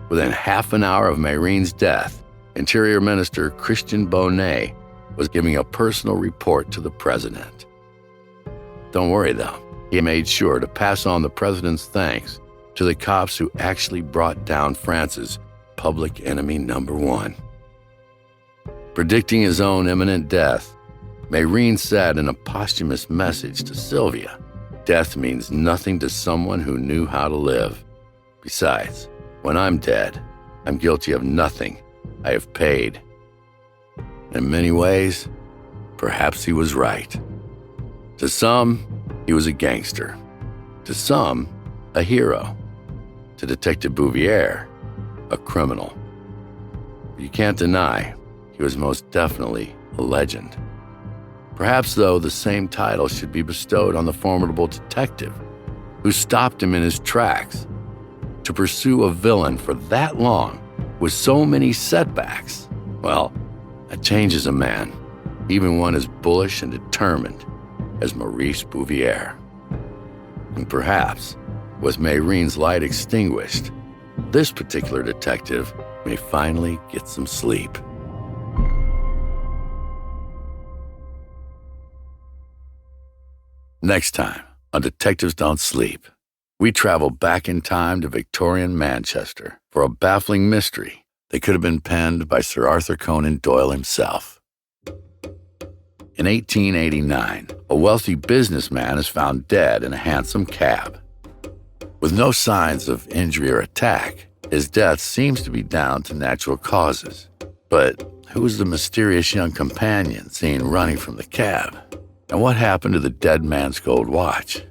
Within half an hour of Mayrene's death, Interior Minister Christian Bonnet was giving a personal report to the president. Don't worry though, he made sure to pass on the president's thanks to the cops who actually brought down France's public enemy number 1. Predicting his own imminent death, Mayrene said in a posthumous message to Sylvia, "Death means nothing to someone who knew how to live. Besides, when I'm dead, I'm guilty of nothing. I have paid." In many ways, perhaps he was right. To some, he was a gangster. To some, a hero. To Detective Bouvier, a criminal. But you can't deny he was most definitely a legend. Perhaps, though, the same title should be bestowed on the formidable detective who stopped him in his tracks. To pursue a villain for that long with so many setbacks, well, that changes a man, even one as bullish and determined as Maurice Bouvier. And perhaps, with Mayrene's light extinguished, this particular detective may finally get some sleep. Next time on Detectives Don't Sleep, we travel back in time to Victorian Manchester for a baffling mystery that could have been penned by Sir Arthur Conan Doyle himself. In 1889, a wealthy businessman is found dead in a hansom cab. With no signs of injury or attack, his death seems to be down to natural causes. But who was the mysterious young companion seen running from the cab? And what happened to the dead man's gold watch?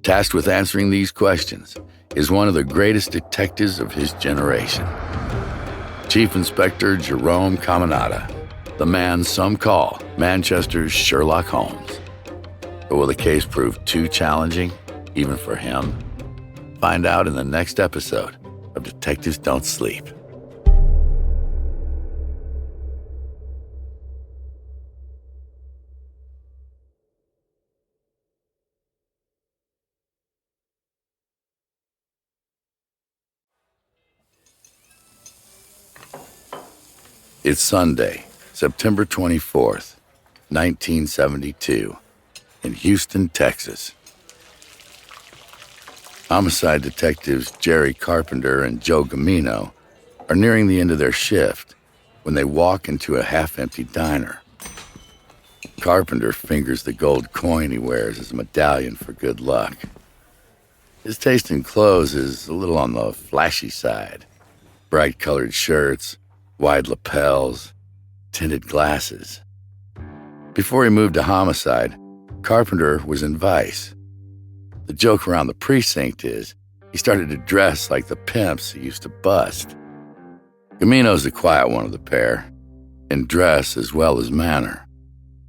Tasked with answering these questions is one of the greatest detectives of his generation, Chief Inspector Jerome Caminada, the man some call Manchester's Sherlock Holmes. But will the case prove too challenging, even for him? Find out in the next episode of Detectives Don't Sleep. It's Sunday, September 24th, 1972, in Houston, Texas. Homicide detectives Jerry Carpenter and Joe Gamino are nearing the end of their shift when they walk into a half-empty diner. Carpenter fingers the gold coin he wears as a medallion for good luck. His taste in clothes is a little on the flashy side. Bright-colored shirts, wide lapels, tinted glasses. Before he moved to homicide, Carpenter was in Vice. The joke around the precinct is he started to dress like the pimps he used to bust. Gamino's the quiet one of the pair, in dress as well as manner,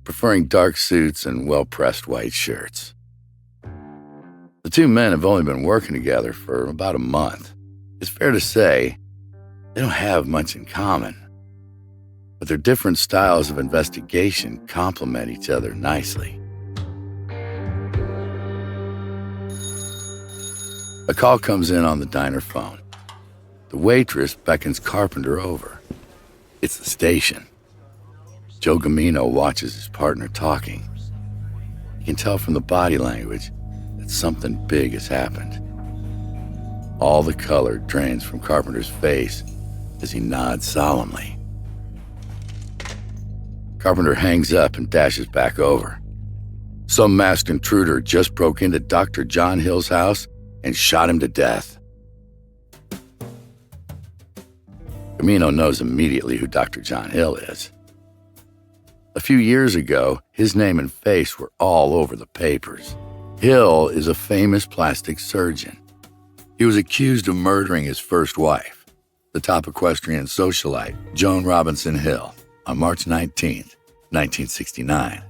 preferring dark suits and well-pressed white shirts. The two men have only been working together for about a month. It's fair to say they don't have much in common, but their different styles of investigation complement each other nicely. A call comes in on the diner phone. The waitress beckons Carpenter over. It's the station. Joe Gamino watches his partner talking. He can tell from the body language that something big has happened. All the color drains from Carpenter's face as he nods solemnly. Carpenter hangs up and dashes back over. Some masked intruder just broke into Dr. John Hill's house and shot him to death. Gamino knows immediately who Dr. John Hill is. A few years ago, his name and face were all over the papers. Hill is a famous plastic surgeon. He was accused of murdering his first wife, the top equestrian socialite, Joan Robinson Hill, on March 19th, 1969.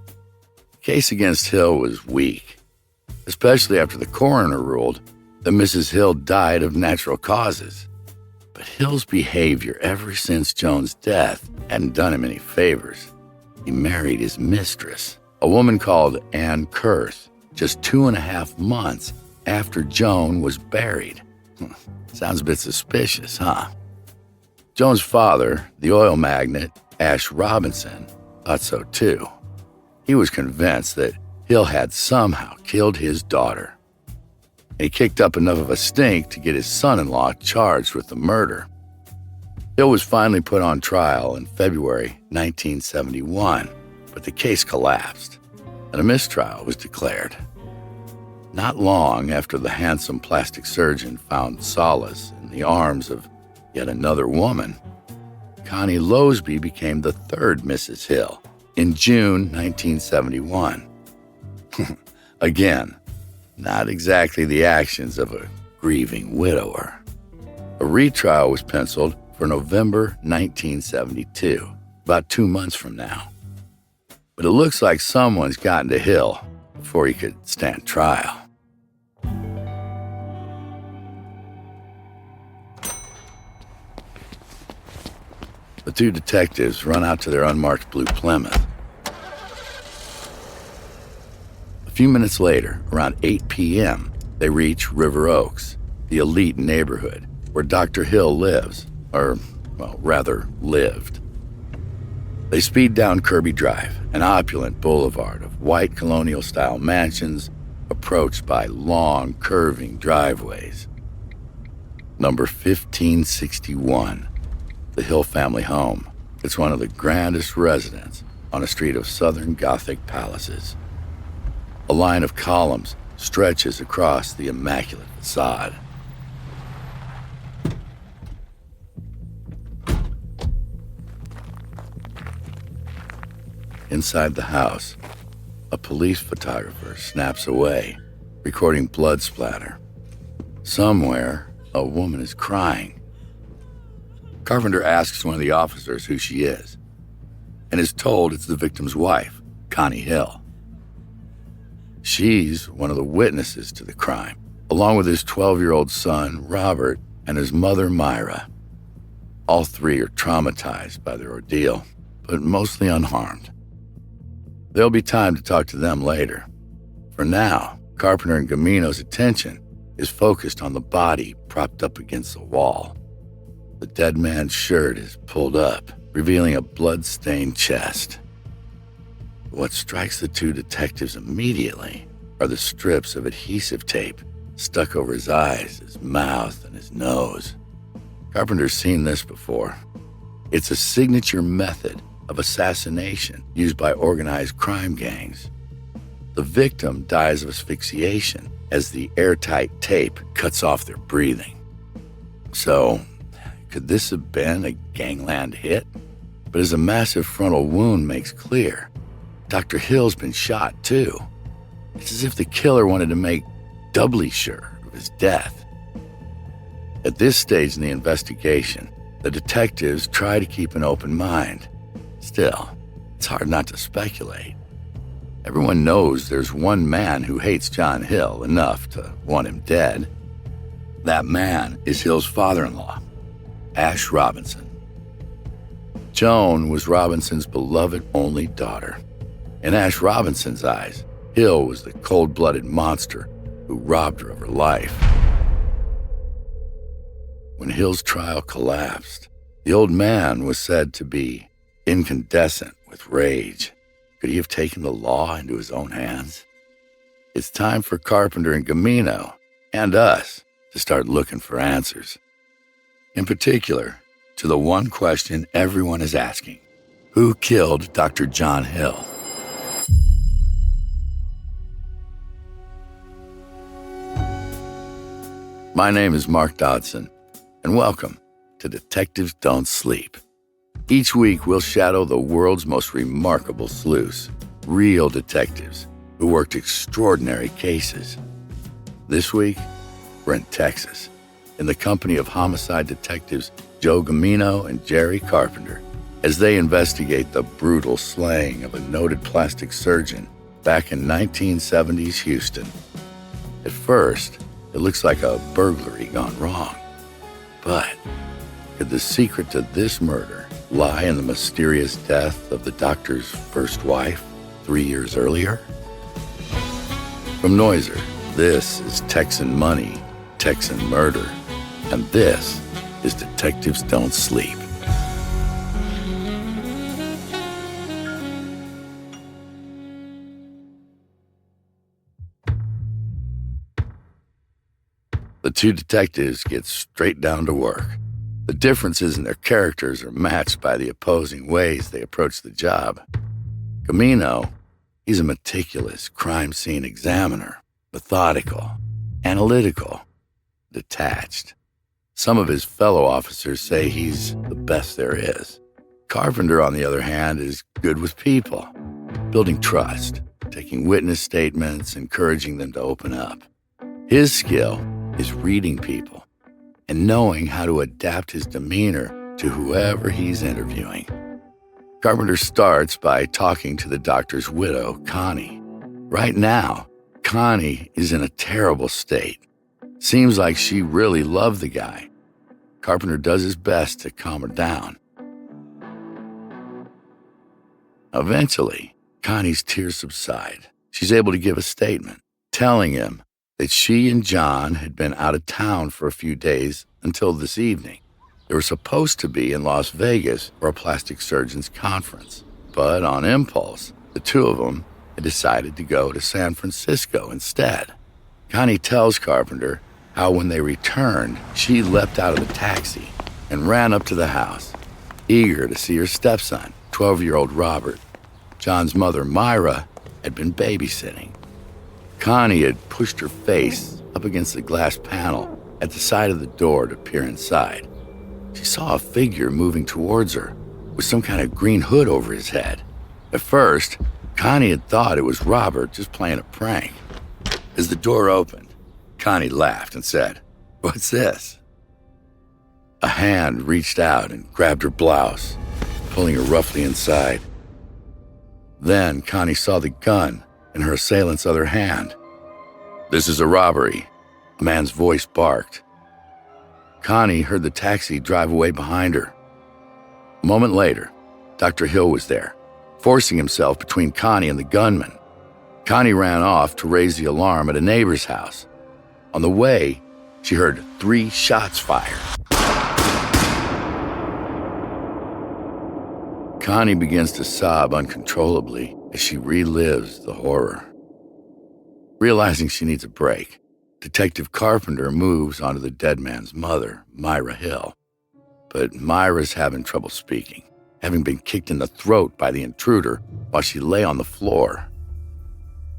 The case against Hill was weak, especially after the coroner ruled that Mrs. Hill died of natural causes. But Hill's behavior ever since Joan's death hadn't done him any favors. He married his mistress, a woman called Ann Kurth, just 2.5 months after Joan was buried. Sounds a bit suspicious, huh? Joan's father, the oil magnate Ash Robinson, thought so too. He was convinced that Hill had somehow killed his daughter. He kicked up enough of a stink to get his son-in-law charged with the murder. Hill was finally put on trial in February 1971, but the case collapsed, and a mistrial was declared. Not long after the handsome plastic surgeon found solace in the arms of yet another woman, Connie Losby became the third Mrs. Hill in June 1971. Again, not exactly the actions of a grieving widower. A retrial was penciled for November 1972, about 2 months from now. But it looks like someone's gotten to Hill before he could stand trial. The two detectives run out to their unmarked blue Plymouth. A few minutes later, around 8 p.m., they reach River Oaks, the elite neighborhood where Dr. Hill lives, or, well, rather lived. They speed down Kirby Drive, an opulent boulevard of white colonial-style mansions approached by long, curving driveways. Number 1561, the Hill family home. It's one of the grandest residences on a street of Southern Gothic palaces. A line of columns stretches across the immaculate facade. Inside the house, a police photographer snaps away, recording blood splatter. Somewhere, a woman is crying. Carpenter asks one of the officers who she is, and is told it's the victim's wife, Connie Hill. She's one of the witnesses to the crime, along with his 12-year-old son, Robert, and his mother, Myra. All three are traumatized by their ordeal, but mostly unharmed. There'll be time to talk to them later. For now, Carpenter and Gamino's attention is focused on the body propped up against the wall. The dead man's shirt is pulled up, revealing a blood-stained chest. What strikes the two detectives immediately are the strips of adhesive tape stuck over his eyes, his mouth, and his nose. Carpenter's seen this before. It's a signature method of assassination used by organized crime gangs. The victim dies of asphyxiation as the airtight tape cuts off their breathing. So, could this have been a gangland hit? But as a massive frontal wound makes clear, Dr. Hill's been shot too. It's as if the killer wanted to make doubly sure of his death. At this stage in the investigation, the detectives try to keep an open mind. Still, it's hard not to speculate. Everyone knows there's one man who hates John Hill enough to want him dead. That man is Hill's father-in-law, Ash Robinson. Joan was Robinson's beloved only daughter. In Ash Robinson's eyes, Hill was the cold-blooded monster who robbed her of her life. When Hill's trial collapsed, the old man was said to be incandescent with rage. Could he have taken the law into his own hands? It's time for Carpenter and Gamino, and us, to start looking for answers. In particular, to the one question everyone is asking: who killed Dr. John Hill? My name is Mark Dodson, and welcome to Detectives Don't Sleep. Each week, we'll shadow the world's most remarkable sleuths, real detectives who worked extraordinary cases. This week, we're in Texas, in the company of homicide detectives Joe Gamino and Jerry Carpenter, as they investigate the brutal slaying of a noted plastic surgeon back in 1970s Houston. At first, it looks like a burglary gone wrong. But could the secret to this murder lie in the mysterious death of the doctor's first wife 3 years earlier? From Noiser, this is Texan Money, Texan Murder, and this is Detectives Don't Sleep. The two detectives get straight down to work. The differences in their characters are matched by the opposing ways they approach the job. Gamino, he's a meticulous crime scene examiner, methodical, analytical, detached. Some of his fellow officers say he's the best there is. Carpenter, on the other hand, is good with people, building trust, taking witness statements, encouraging them to open up. His skill is reading people and knowing how to adapt his demeanor to whoever he's interviewing. Carpenter starts by talking to the doctor's widow, Connie. Right now, Connie is in a terrible state. Seems like she really loved the guy. Carpenter does his best to calm her down. Eventually, Connie's tears subside. She's able to give a statement, telling him that she and John had been out of town for a few days until this evening. They were supposed to be in Las Vegas for a plastic surgeons conference, but on impulse, the two of them had decided to go to San Francisco instead. Connie tells Carpenter how when they returned, she leapt out of the taxi and ran up to the house, eager to see her stepson, 12-year-old Robert. John's mother, Myra, had been babysitting. Connie had pushed her face up against the glass panel at the side of the door to peer inside. She saw a figure moving towards her with some kind of green hood over his head. At first, Connie had thought it was Robert just playing a prank. As the door opened, Connie laughed and said, "What's this?" A hand reached out and grabbed her blouse, pulling her roughly inside. Then Connie saw the gun in her assailant's other hand. "This is a robbery," a man's voice barked. Connie heard the taxi drive away behind her. A moment later, Dr. Hill was there, forcing himself between Connie and the gunman. Connie ran off to raise the alarm at a neighbor's house. On the way, she heard 3 shots fired. Connie begins to sob uncontrollably as she relives the horror. Realizing she needs a break, Detective Carpenter moves onto the dead man's mother, Myra Hill. But Myra's having trouble speaking, having been kicked in the throat by the intruder while she lay on the floor.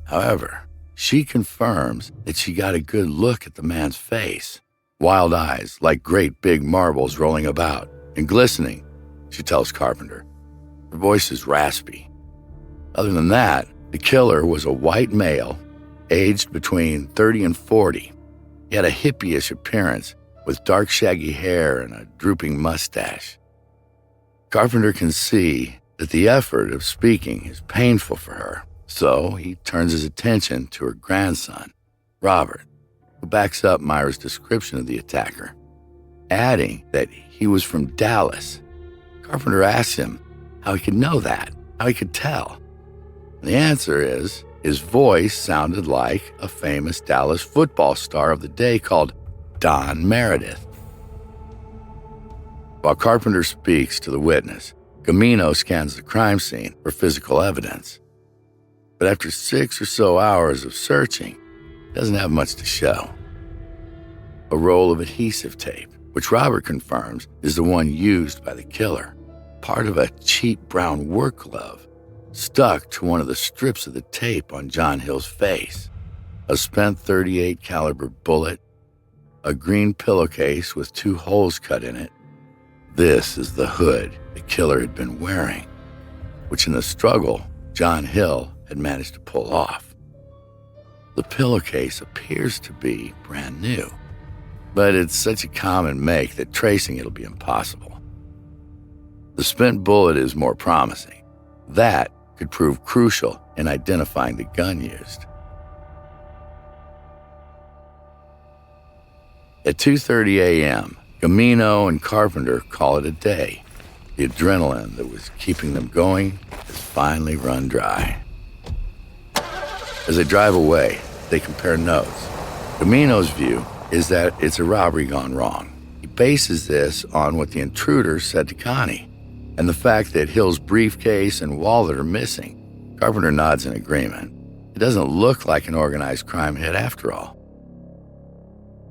However, she confirms that she got a good look at the man's face. Wild eyes like great big marbles rolling about and glistening, she tells Carpenter. Her voice is raspy. Other than that, the killer was a white male, aged between 30 and 40. He had a hippie-ish appearance with dark shaggy hair and a drooping mustache. Carpenter can see that the effort of speaking is painful for her, so he turns his attention to her grandson, Robert, who backs up Myra's description of the attacker, adding that he was from Dallas. Carpenter asks him how he could know that, how he could tell. And the answer is his voice sounded like a famous Dallas football star of the day called Don Meredith. While Carpenter speaks to the witness, Gamino scans the crime scene for physical evidence. But after 6 or so hours of searching, he doesn't have much to show. A roll of adhesive tape, which Robert confirms is the one used by the killer, part of a cheap brown work glove, stuck to one of the strips of the tape on John Hill's face, a spent .38 caliber bullet, a green pillowcase with 2 holes cut in it. This is the hood the killer had been wearing, which in the struggle, John Hill had managed to pull off. The pillowcase appears to be brand new, but it's such a common make that tracing it'll be impossible. The spent bullet is more promising. That could prove crucial in identifying the gun used. At 2:30 a.m., Gamino and Carpenter call it a day. The adrenaline that was keeping them going has finally run dry. As they drive away, they compare notes. Gamino's view is that it's a robbery gone wrong. He bases this on what the intruder said to Connie, and the fact that Hill's briefcase and wallet are missing. Carpenter nods in agreement. It doesn't look like an organized crime hit after all.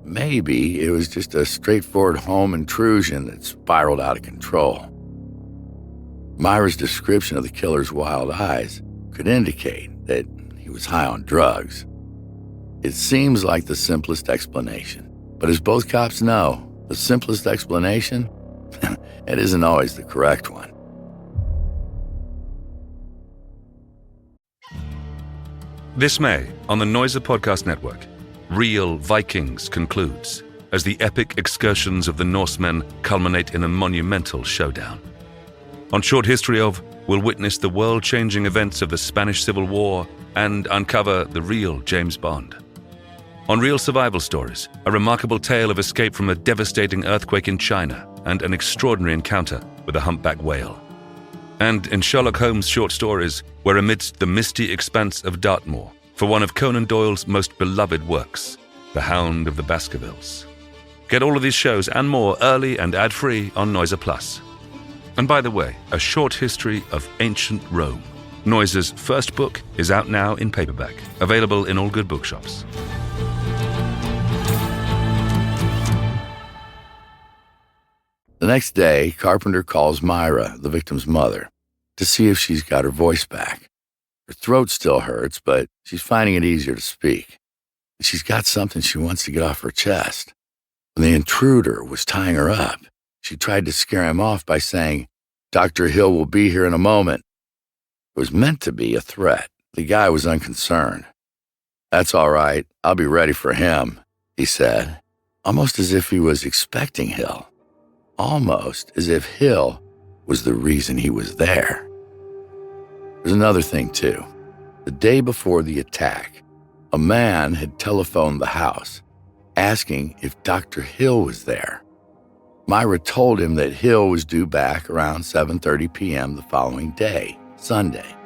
Maybe it was just a straightforward home intrusion that spiraled out of control. Myra's description of the killer's wild eyes could indicate that he was high on drugs. It seems like the simplest explanation, but as both cops know, the simplest explanation, it isn't always the correct one.
This May, on the Noiser Podcast Network, Real Vikings concludes as the epic excursions of the Norsemen culminate in a monumental showdown. On Short History Of, we'll witness the world-changing events of the Spanish Civil War and uncover the real James Bond. On Real Survival Stories, a remarkable tale of escape from a devastating earthquake in China and an extraordinary encounter with a humpback whale. And in Sherlock Holmes' short stories, we're amidst the misty expanse of Dartmoor for one of Conan Doyle's most beloved works, The Hound of the Baskervilles. Get all of these shows and more early and ad-free on Noiser Plus. And by the way, A Short History of Ancient Rome. Noiser's first book is out now in paperback, available in all good bookshops.
The next day, Carpenter calls Myra, the victim's mother, to see if she's got her voice back. Her throat still hurts, but she's finding it easier to speak. She's got something she wants to get off her chest. When the intruder was tying her up, she tried to scare him off by saying, "Dr. Hill will be here in a moment." It was meant to be a threat. The guy was unconcerned. "That's all right. I'll be ready for him," he said, almost as if he was expecting Hill. Almost as if Hill was the reason he was there. There's another thing, too. The day before the attack, a man had telephoned the house, asking if Dr. Hill was there. Myra told him that Hill was due back around 7:30 p.m. the following day, Sunday.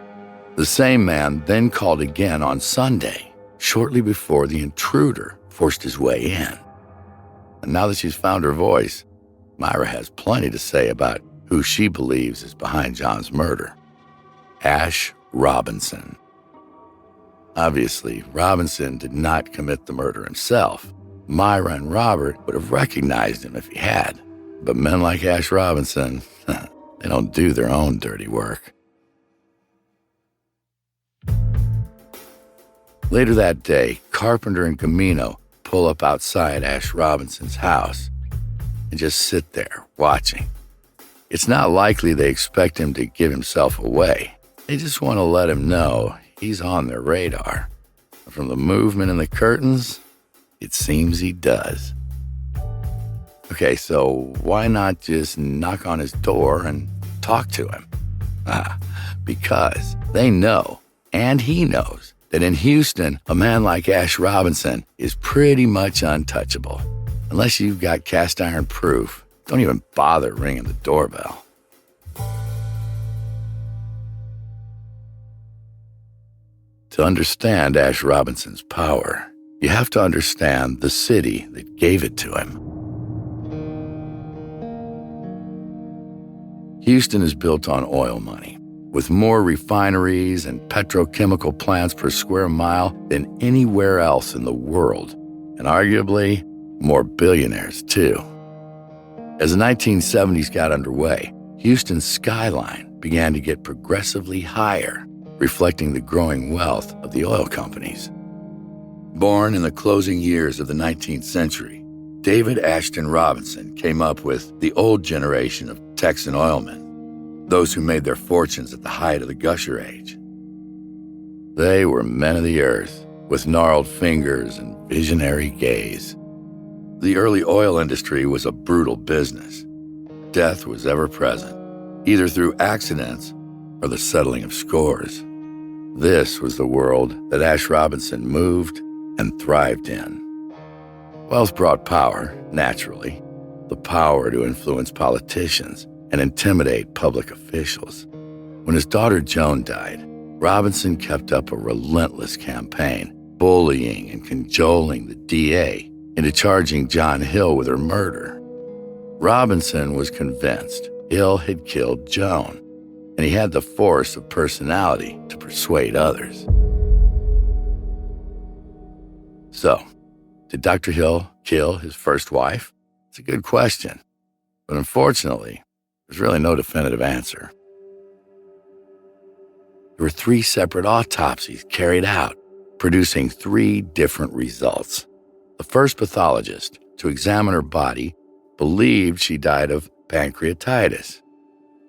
The same man then called again on Sunday, shortly before the intruder forced his way in. And now that she's found her voice, Myra has plenty to say about who she believes is behind John's murder. Ash Robinson. Obviously, Robinson did not commit the murder himself. Myra and Robert would have recognized him if he had. But men like Ash Robinson, they don't do their own dirty work. Later that day, Carpenter and Camino pull up outside Ash Robinson's house and just sit there watching. It's not likely they expect him to give himself away. They just want to let him know he's on their radar. From the movement in the curtains, it seems he does. Okay, so why not just knock on his door and talk to him? Because they know, and he knows, that in Houston, a man like Ash Robinson is pretty much untouchable. Unless you've got cast iron proof, don't even bother ringing the doorbell. To understand Ash Robinson's power, you have to understand the city that gave it to him. Houston is built on oil money, with more refineries and petrochemical plants per square mile than anywhere else in the world, and arguably more billionaires too. As the 1970s got underway, Houston's skyline began to get progressively higher, reflecting the growing wealth of the oil companies. Born in the closing years of the 19th century, David Ashton Robinson came up with the old generation of Texan oilmen, those who made their fortunes at the height of the Gusher Age. They were men of the earth, with gnarled fingers and visionary gaze. The early oil industry was a brutal business. Death was ever present, either through accidents or the settling of scores. This was the world that Ash Robinson moved and thrived in. Wealth brought power, naturally, the power to influence politicians and intimidate public officials. When his daughter Joan died, Robinson kept up a relentless campaign, bullying and cajoling the DA into charging John Hill with her murder. Robinson was convinced Hill had killed Joan, and he had the force of personality to persuade others. So, did Dr. Hill kill his first wife? It's a good question, but unfortunately, there's really no definitive answer. There were 3 separate autopsies carried out, producing 3 different results. The first pathologist to examine her body believed she died of pancreatitis.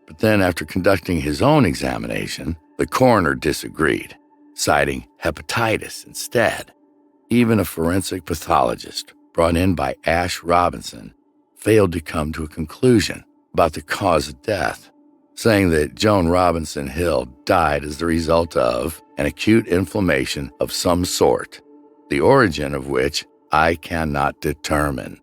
But then after conducting his own examination, the coroner disagreed, citing hepatitis instead. Even a forensic pathologist brought in by Ash Robinson failed to come to a conclusion about the cause of death, saying that Joan Robinson Hill died as the result of an acute inflammation of some sort, the origin of which I cannot determine.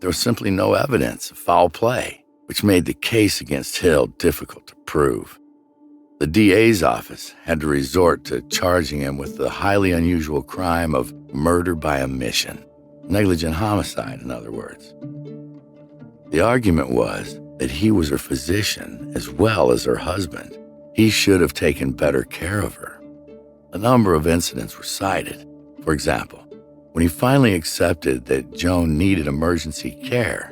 There was simply no evidence of foul play, which made the case against Hill difficult to prove. The DA's office had to resort to charging him with the highly unusual crime of murder by omission. Negligent homicide, in other words. The argument was that he was her physician as well as her husband. He should have taken better care of her. A number of incidents were cited. For example, when he finally accepted that Joan needed emergency care,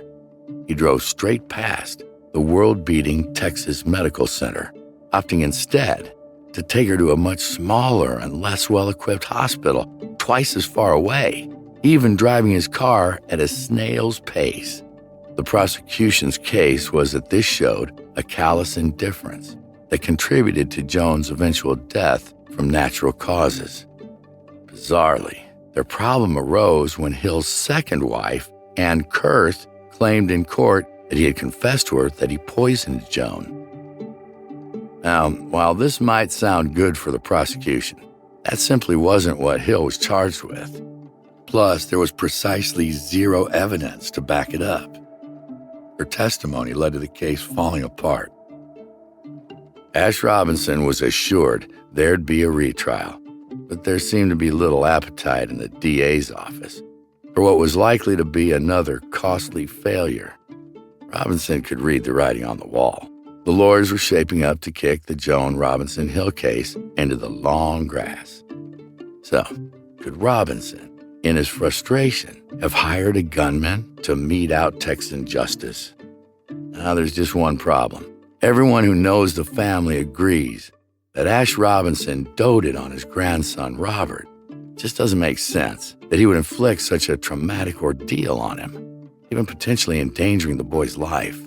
he drove straight past the world-beating Texas Medical Center, opting instead to take her to a much smaller and less well-equipped hospital twice as far away, even driving his car at a snail's pace. The prosecution's case was that this showed a callous indifference that contributed to Joan's eventual death from natural causes. Bizarrely, their problem arose when Hill's second wife, Ann Kurth, claimed in court that he had confessed to her that he poisoned Joan. Now, while this might sound good for the prosecution, that simply wasn't what Hill was charged with. Plus, there was precisely zero evidence to back it up. Her testimony led to the case falling apart. Ash Robinson was assured there'd be a retrial, but there seemed to be little appetite in the DA's office for what was likely to be another costly failure. Robinson could read the writing on the wall. The lawyers were shaping up to kick the Joan Robinson Hill case into the long grass. So, could Robinson, in his frustration, have hired a gunman to mete out Texan justice? Now, there's just one problem. Everyone who knows the family agrees that Ash Robinson doted on his grandson, Robert. It just doesn't make sense that he would inflict such a traumatic ordeal on him, even potentially endangering the boy's life.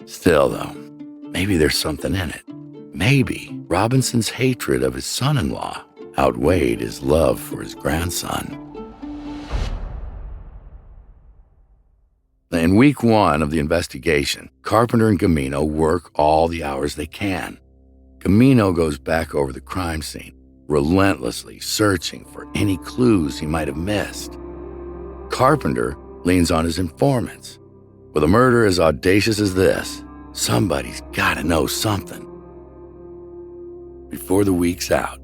Still, though, maybe there's something in it. Maybe Robinson's hatred of his son-in-law outweighed his love for his grandson. In week one of the investigation, Carpenter and Gamino work all the hours they can. Gamino goes back over the crime scene, relentlessly searching for any clues he might have missed. Carpenter leans on his informants. With a murder as audacious as this, somebody's got to know something. Before the week's out,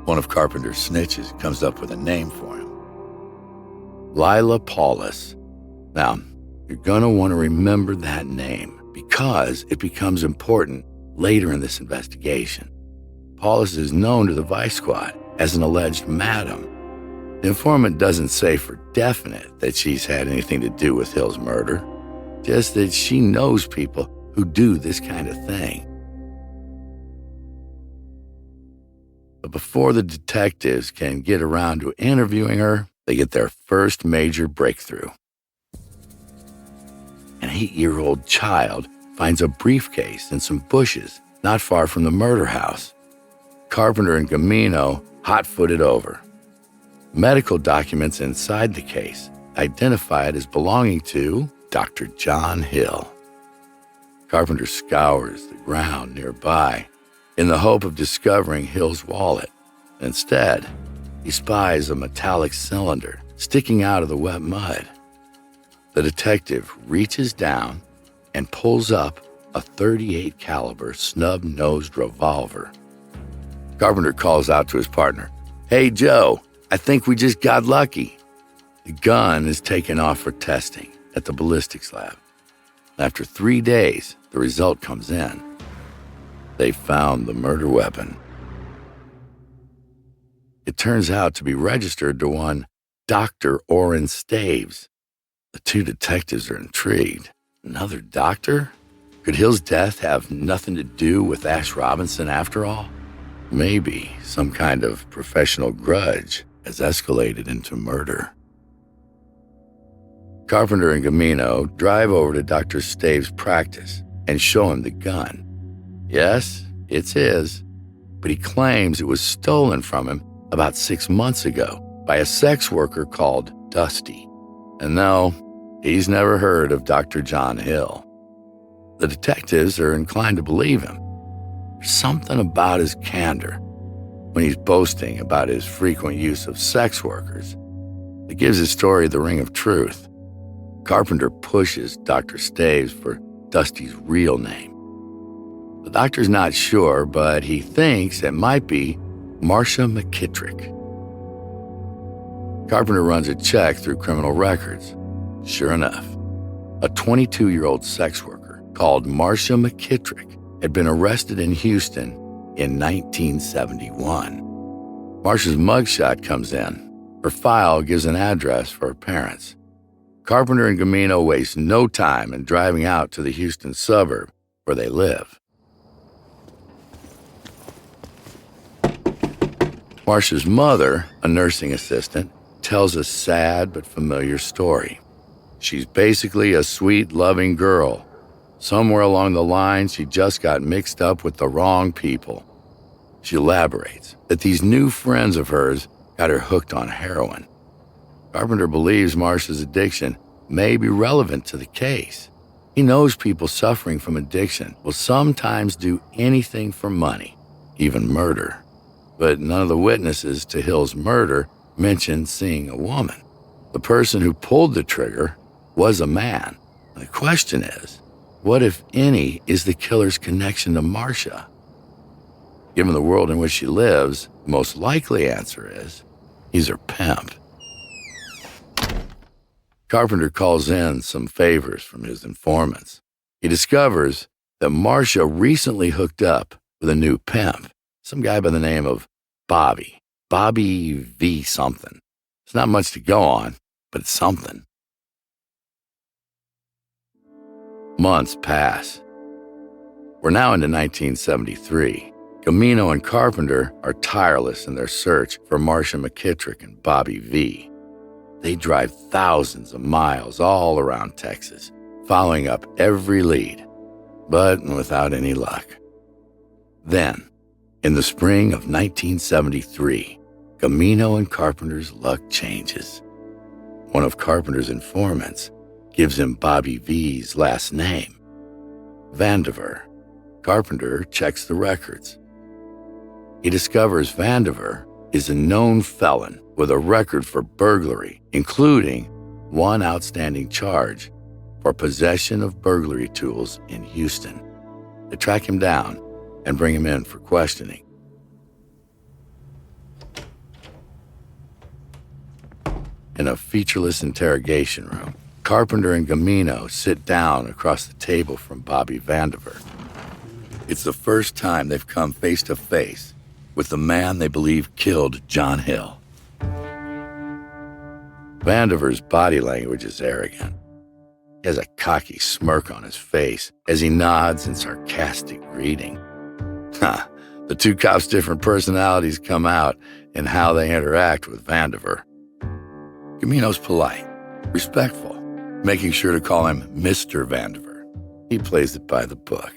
one of Carpenter's snitches comes up with a name for him. Lila Paulus. Now, you're going to want to remember that name because it becomes important later in this investigation. Paulus is known to the Vice Squad as an alleged madam. The informant doesn't say for definite that she's had anything to do with Hill's murder, just that she knows people who do this kind of thing. But before the detectives can get around to interviewing her, they get their first major breakthrough. An 8-year-old child finds a briefcase and some bushes not far from the murder house. Carpenter and Gamino hot-foot it over. Medical documents inside the case identify it as belonging to Dr. John Hill. Carpenter scours the ground nearby in the hope of discovering Hill's wallet. Instead, he spies a metallic cylinder sticking out of the wet mud. The detective reaches down and pulls up a .38 caliber snub-nosed revolver. Carpenter calls out to his partner, "Hey, Joe, I think we just got lucky." The gun is taken off for testing at the ballistics lab. After 3 days, the result comes in. They found the murder weapon. It turns out to be registered to one Dr. Orrin Staves. The two detectives are intrigued. Another doctor? Could Hill's death have nothing to do with Ash Robinson after all? Maybe some kind of professional grudge has escalated into murder. Carpenter and Gamino drive over to Dr. Staves' practice and show him the gun. Yes, it's his, but he claims it was stolen from him about 6 months ago by a sex worker called Dusty. And no, he's never heard of Dr. John Hill. The detectives are inclined to believe him. There's something about his candor when he's boasting about his frequent use of sex workers that gives his story the ring of truth. Carpenter pushes Dr. Staves for Dusty's real name. The doctor's not sure, but he thinks it might be Marcia McKittrick. Carpenter runs a check through criminal records. Sure enough, a 22-year-old sex worker called Marcia McKittrick had been arrested in Houston in 1971. Marcia's mugshot comes in. Her file gives an address for her parents. Carpenter and Gamino waste no time in driving out to the Houston suburb where they live. Marcia's mother, a nursing assistant, tells a sad but familiar story. She's basically a sweet, loving girl. Somewhere along the line, she just got mixed up with the wrong people. She elaborates that these new friends of hers got her hooked on heroin. Carpenter believes Marcia's addiction may be relevant to the case. He knows people suffering from addiction will sometimes do anything for money, even murder. But none of the witnesses to Hill's murder mentioned seeing a woman. The person who pulled the trigger was a man. The question is, what, if any, is the killer's connection to Marcia? Given the world in which she lives, the most likely answer is he's her pimp. Carpenter calls in some favors from his informants. He discovers that Marcia recently hooked up with a new pimp, some guy by the name of Bobby V something. It's not much to go on, but it's something. Months pass. We're now into 1973. Gamino and Carpenter are tireless in their search for Marcia McKittrick and Bobby V. They drive thousands of miles all around Texas, following up every lead, but without any luck. Then, in the spring of 1973, Gamino and Carpenter's luck changes. One of Carpenter's informants gives him Bobby V's last name, Vandiver. Carpenter checks the records. He discovers Vandiver is a known felon with a record for burglary, including one outstanding charge for possession of burglary tools in Houston. They track him down and bring him in for questioning. In a featureless interrogation room, Carpenter and Gamino sit down across the table from Bobby Vandiver. It's the first time they've come face to face with the man they believe killed John Hill. Vandiver's body language is arrogant. He has a cocky smirk on his face as he nods in sarcastic greeting. The two cops' different personalities come out in how they interact with Vandiver. Gamino's polite, respectful, making sure to call him Mr. Vandiver. He plays it by the book.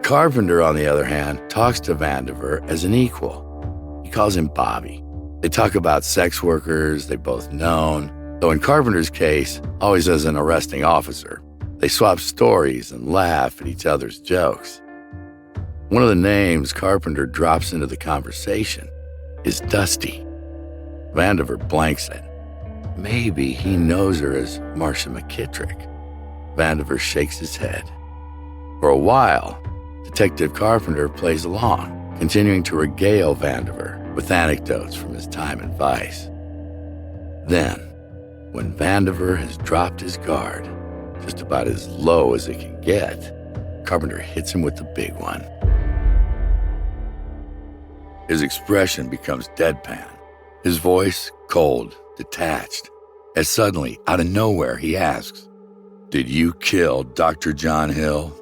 Carpenter, on the other hand, talks to Vandiver as an equal. He calls him Bobby. They talk about sex workers they've both known, though in Carpenter's case, always as an arresting officer. They swap stories and laugh at each other's jokes. One of the names Carpenter drops into the conversation is Dusty. Vandiver blanks it. Maybe he knows her as Marcia McKittrick. Vandiver shakes his head. For a while, Detective Carpenter plays along, continuing to regale Vandiver with anecdotes from his time in Vice. Then, when Vandiver has dropped his guard, just about as low as it can get, Carpenter hits him with the big one. His expression becomes deadpan, his voice cold, detached, as suddenly, out of nowhere, he asks, "Did you kill Dr. John Hill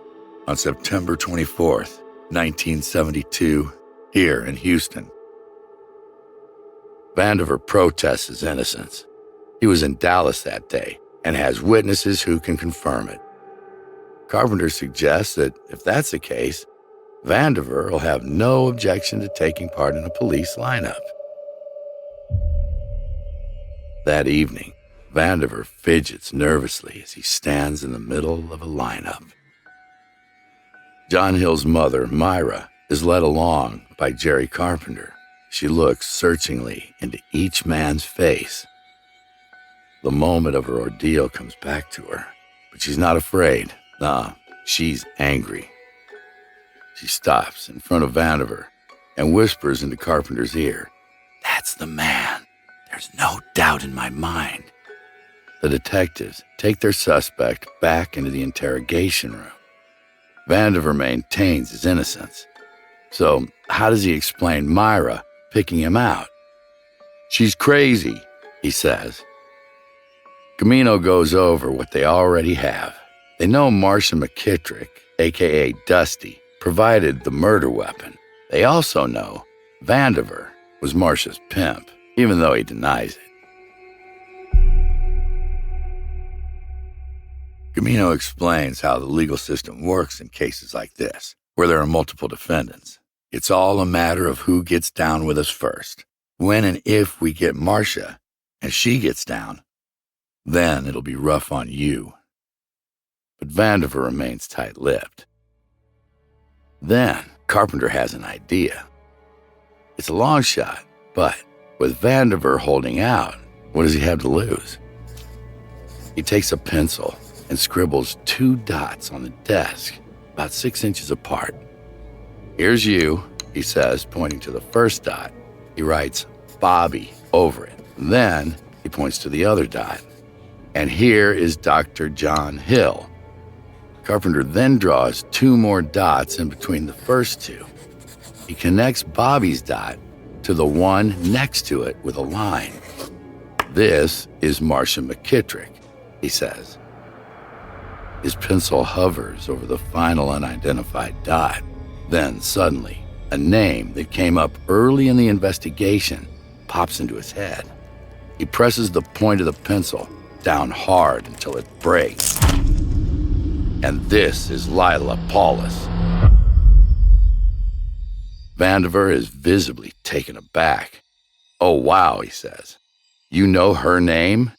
on September 24th, 1972, here in Houston?" Vandiver protests his innocence. He was in Dallas that day and has witnesses who can confirm it. Carpenter suggests that if that's the case, Vandiver will have no objection to taking part in a police lineup. That evening, Vandiver fidgets nervously as he stands in the middle of a lineup. John Hill's mother, Myra, is led along by Jerry Carpenter. She looks searchingly into each man's face. The moment of her ordeal comes back to her, but she's not afraid. Nah, she's angry. She stops in front of Vandiver and whispers into Carpenter's ear, "That's the man. There's no doubt in my mind. The detectives take their suspect back into the interrogation room. Vandiver maintains his innocence. So how does he explain Myra picking him out? She's crazy, he says. Camino goes over what they already have. They know Marcia McKittrick, a.k.a. Dusty, provided the murder weapon. They also know Vandiver was Marcia's pimp, even though he denies it. Camino explains how the legal system works in cases like this, where there are multiple defendants. It's all a matter of who gets down with us first. When and if we get Marcia, and she gets down, then it'll be rough on you. But Vandiver remains tight-lipped. Then Carpenter has an idea. It's a long shot, but with Vandiver holding out, what does he have to lose? He takes a pencil and scribbles 2 dots on the desk, about 6 inches apart. Here's you, he says, pointing to the first dot. He writes Bobby over it. Then he points to the other dot. And here is Dr. John Hill. Carpenter then draws 2 more dots in between the first 2. He connects Bobby's dot to the one next to it with a line. This is Marcia McKittrick, he says. His pencil hovers over the final unidentified dot. Then suddenly, a name that came up early in the investigation pops into his head. He presses the point of the pencil down hard until it breaks. And this is Lila Paulus. Vandiver is visibly taken aback. Oh, wow, he says. You know her name?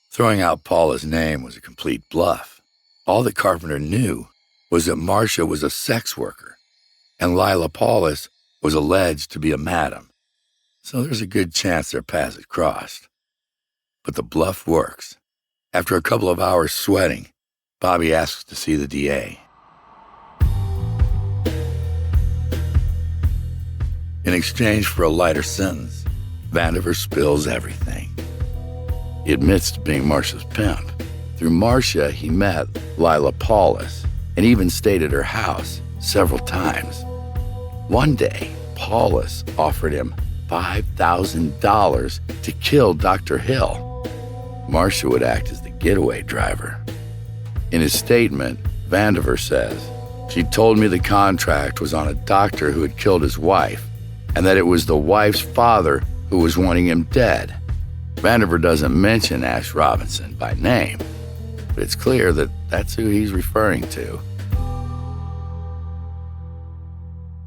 Throwing out Paula's name was a complete bluff. All that Carpenter knew was that Marcia was a sex worker, and Lila Paulus was alleged to be a madam. So there's a good chance their paths had crossed. But the bluff works. After a couple of hours sweating, Bobby asks to see the DA. In exchange for a lighter sentence, Vandiver spills everything. He admits to being Marcia's pimp. Through Marcia, he met Lila Paulus and even stayed at her house several times. One day, Paulus offered him $5,000 to kill Dr. Hill. Marcia would act as the getaway driver. In his statement, Vandiver says, "She told me the contract was on a doctor who had killed his wife, and that it was the wife's father who was wanting him dead." Vandiver doesn't mention Ash Robinson by name, but it's clear that that's who he's referring to.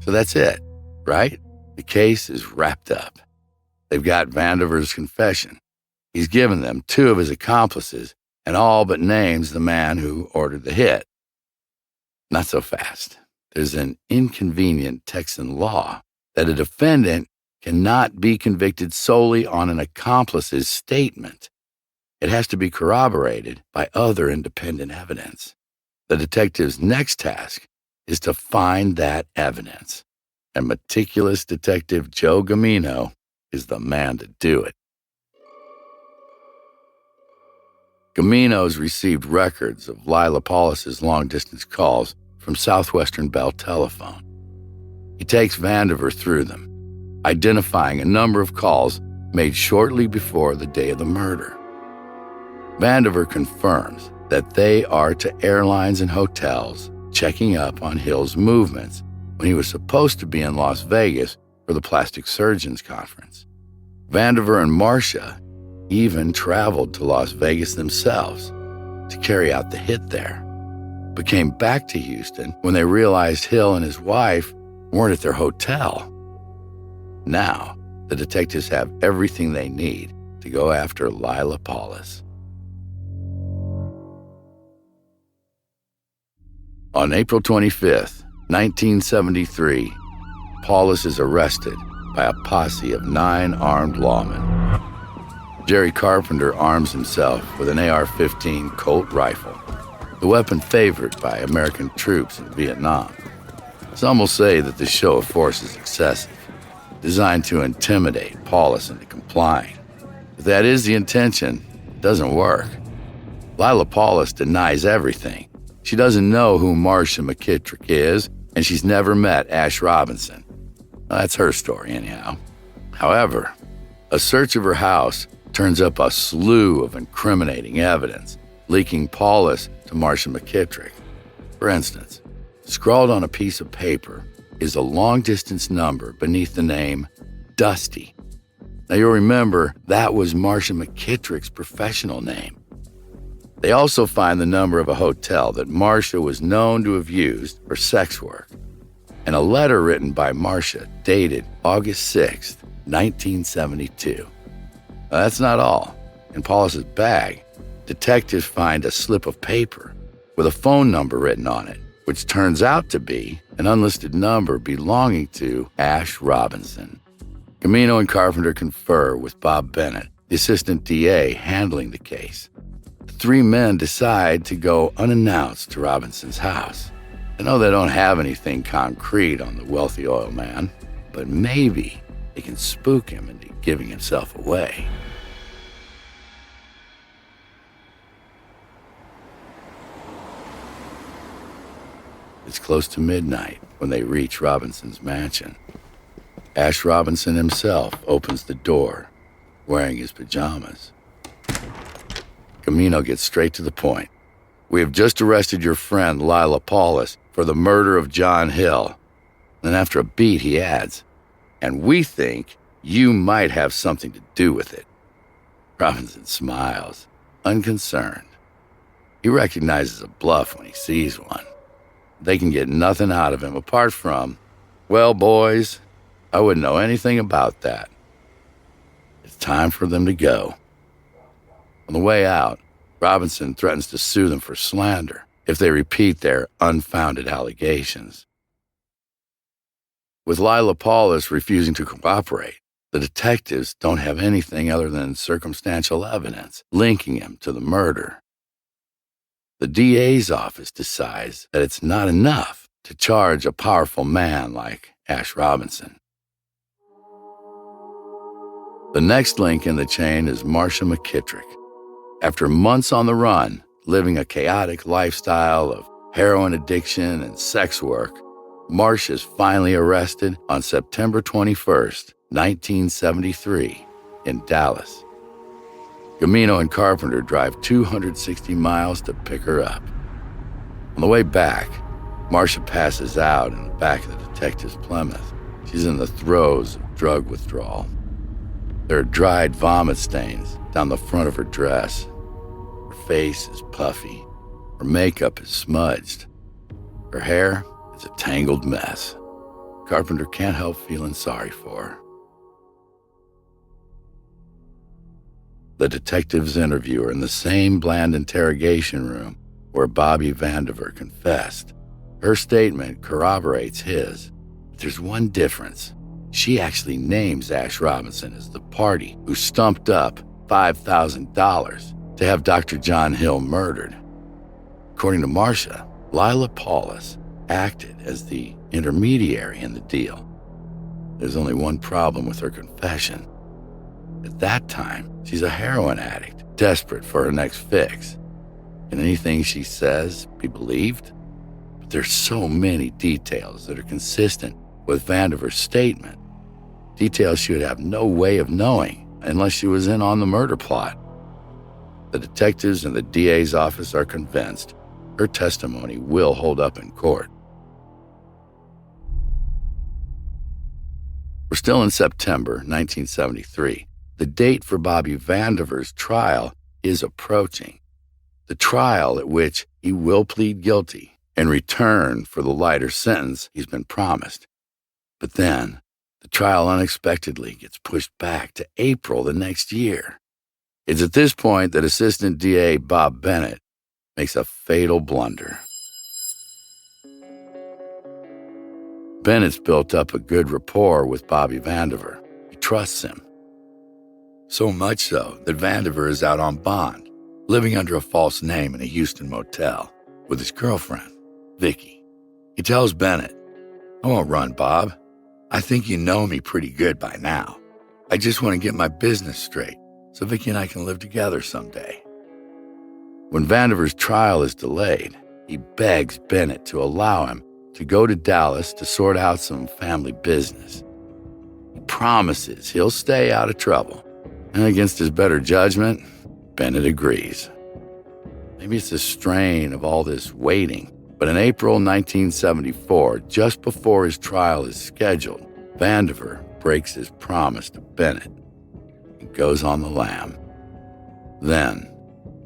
So that's it, right? The case is wrapped up. They've got Vandiver's confession. He's given them 2 of his accomplices and all but names the man who ordered the hit. Not so fast. There's an inconvenient Texan law that a defendant cannot be convicted solely on an accomplice's statement. It has to be corroborated by other independent evidence. The detective's next task is to find that evidence, and meticulous Detective Joe Gamino is the man to do it. Gamino's received records of Lila Paulus's long-distance calls from Southwestern Bell Telephone. He takes Vandiver through them, identifying a number of calls made shortly before the day of the murder. Vandiver confirms that they are to airlines and hotels checking up on Hill's movements when he was supposed to be in Las Vegas for the Plastic Surgeons Conference. Vandiver and Marcia even traveled to Las Vegas themselves to carry out the hit there, but came back to Houston when they realized Hill and his wife weren't at their hotel. Now, the detectives have everything they need to go after Lila Paulus. On April 25th, 1973, Paulus is arrested by a posse of 9 armed lawmen. Jerry Carpenter arms himself with an AR-15 Colt rifle, the weapon favored by American troops in Vietnam. Some will say that this show of force is excessive, designed to intimidate Paulus into complying. If that is the intention, it doesn't work. Lila Paulus denies everything. She doesn't know who Marcia McKittrick is, and she's never met Ash Robinson. Well, that's her story, anyhow. However, a search of her house turns up a slew of incriminating evidence, linking Paulus to Marcia McKittrick. For instance, scrawled on a piece of paper is a long-distance number beneath the name Dusty. Now, you'll remember that was Marcia McKittrick's professional name. They also find the number of a hotel that Marcia was known to have used for sex work, and a letter written by Marcia dated August 6, 1972. Now, that's not all. In Paulus's bag, detectives find a slip of paper with a phone number written on it, which turns out to be an unlisted number belonging to Ash Robinson. Camino and Carpenter confer with Bob Bennett, the assistant DA handling the case. The three men decide to go unannounced to Robinson's house. I know they don't have anything concrete on the wealthy oil man, but maybe they can spook him into giving himself away. It's close to midnight when they reach Robinson's mansion. Ash Robinson himself opens the door, wearing his pajamas. Camino gets straight to the point. We have just arrested your friend Lila Paulus for the murder of John Hill. Then after a beat, he adds, and we think you might have something to do with it. Robinson smiles, unconcerned. He recognizes a bluff when he sees one. They can get nothing out of him apart from, well, boys, I wouldn't know anything about that. It's time for them to go. On the way out, Robinson threatens to sue them for slander if they repeat their unfounded allegations. With Lila Paulus refusing to cooperate, the detectives don't have anything other than circumstantial evidence linking him to the murder. The DA's office decides that it's not enough to charge a powerful man like Ash Robinson. The next link in the chain is Marcia McKittrick. After months on the run, living a chaotic lifestyle of heroin addiction and sex work, Marcia's finally arrested on September 21st, 1973, in Dallas. Camino and Carpenter drive 260 miles to pick her up. On the way back, Marcia passes out in the back of the detective's Plymouth. She's in the throes of drug withdrawal. There are dried vomit stains down the front of her dress. Her face is puffy. Her makeup is smudged. Her hair is a tangled mess. Carpenter can't help feeling sorry for her. The detectives interview her in the same bland interrogation room where Bobby Vandiver confessed. Her statement corroborates his, but there's one difference. She actually names Ash Robinson as the party who stumped up $5,000 to have Dr. John Hill murdered. According to Marcia, Lila Paulus acted as the intermediary in the deal. There's only one problem with her confession. At that time, she's a heroin addict, desperate for her next fix. Can anything she says be believed? But there's so many details that are consistent with Vandiver's statement. Details she would have no way of knowing unless she was in on the murder plot. The detectives in the DA's office are convinced her testimony will hold up in court. We're still in September 1973. The date for Bobby Vandiver's trial is approaching. The trial at which he will plead guilty in return for the lighter sentence he's been promised. But then, the trial unexpectedly gets pushed back to April the next year. It's at this point that Assistant DA Bob Bennett makes a fatal blunder. Bennett's built up a good rapport with Bobby Vandiver. He trusts him. So much so that Vandiver is out on bond, living under a false name in a Houston motel with his girlfriend, Vicky. He tells Bennett, "I won't run, Bob. I think you know me pretty good by now. I just want to get my business straight so Vicky and I can live together someday. When Vandiver's trial is delayed, he begs Bennett to allow him to go to Dallas to sort out some family business. He promises he'll stay out of trouble, and against his better judgment, Bennett agrees. Maybe it's the strain of all this waiting, but in April 1974, just before his trial is scheduled, Vandiver breaks his promise to Bennett and goes on the lam. Then,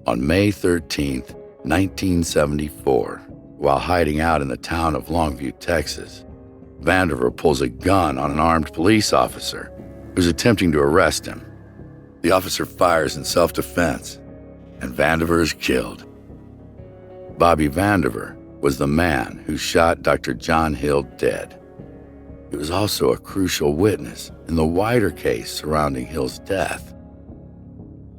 on May 13, 1974, while hiding out in the town of Longview, Texas, Vandiver pulls a gun on an armed police officer who's attempting to arrest him. The officer fires in self-defense, and Vandiver is killed. Bobby Vandiver was the man who shot Dr. John Hill dead. He was also a crucial witness in the wider case surrounding Hill's death.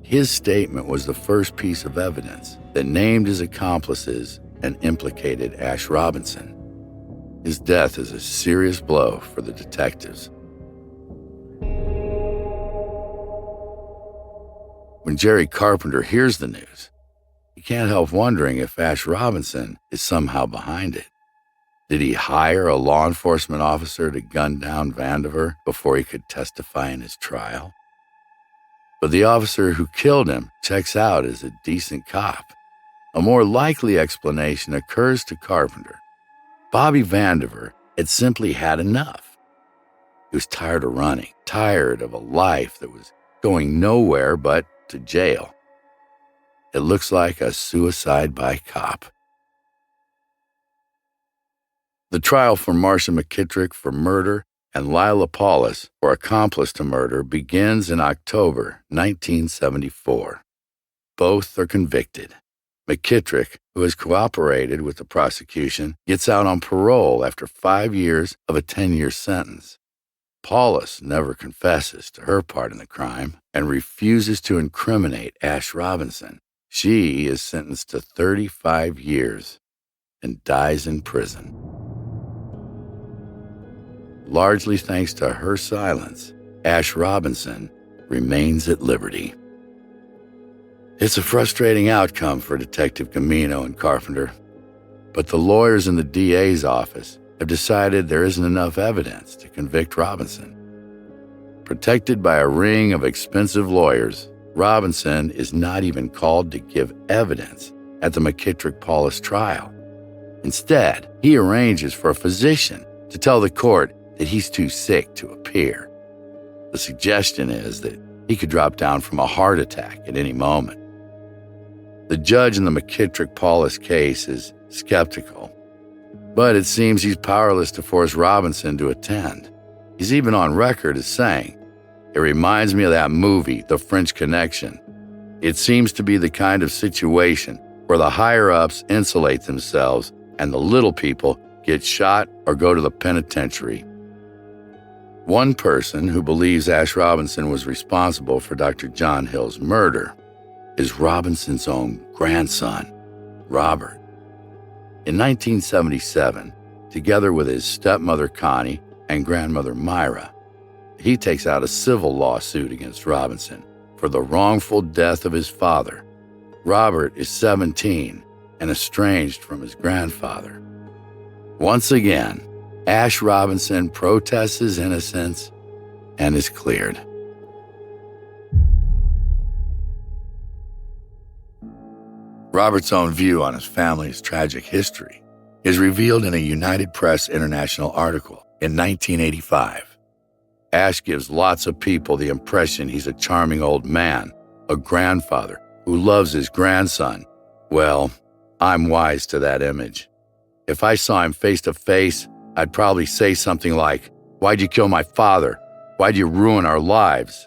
His statement was the first piece of evidence that named his accomplices and implicated Ash Robinson. His death is a serious blow for the detectives. When Jerry Carpenter hears the news, he can't help wondering if Ash Robinson is somehow behind it. Did he hire a law enforcement officer to gun down Vandiver before he could testify in his trial? But the officer who killed him checks out as a decent cop. A more likely explanation occurs to Carpenter. Bobby Vandiver had simply had enough. He was tired of running, tired of a life that was going nowhere but to jail. It looks like a suicide by cop. The trial for Marcia McKittrick for murder and Lila Paulus for accomplice to murder begins in October 1974. Both are convicted. McKittrick, who has cooperated with the prosecution, gets out on parole after 5 years of a 10-year sentence. Paulus never confesses to her part in the crime and refuses to incriminate Ash Robinson. She is sentenced to 35 years and dies in prison. Largely thanks to her silence, Ash Robinson remains at liberty. It's a frustrating outcome for Detective Camino and Carpenter, but the lawyers in the DA's office have decided there isn't enough evidence to convict Robinson. Protected by a ring of expensive lawyers, Robinson is not even called to give evidence at the McKittrick-Paulus trial. Instead, he arranges for a physician to tell the court that he's too sick to appear. The suggestion is that he could drop down from a heart attack at any moment. The judge in the McKittrick-Paulus case is skeptical, but it seems he's powerless to force Robinson to attend. He's even on record as saying, "It reminds me of that movie, The French Connection. It seems to be the kind of situation where the higher-ups insulate themselves and the little people get shot or go to the penitentiary." One person who believes Ash Robinson was responsible for Dr. John Hill's murder is Robinson's own grandson, Robert. In 1977, together with his stepmother Connie and grandmother Myra, he takes out a civil lawsuit against Robinson for the wrongful death of his father. Robert is 17 and estranged from his grandfather. Once again, Ash Robinson protests his innocence and is cleared. Robert's own view on his family's tragic history is revealed in a United Press International article in 1985. Ash gives lots of people the impression he's a charming old man, a grandfather who loves his grandson. Well, I'm wise to that image. If I saw him face to face, I'd probably say something like, "Why'd you kill my father? Why'd you ruin our lives?"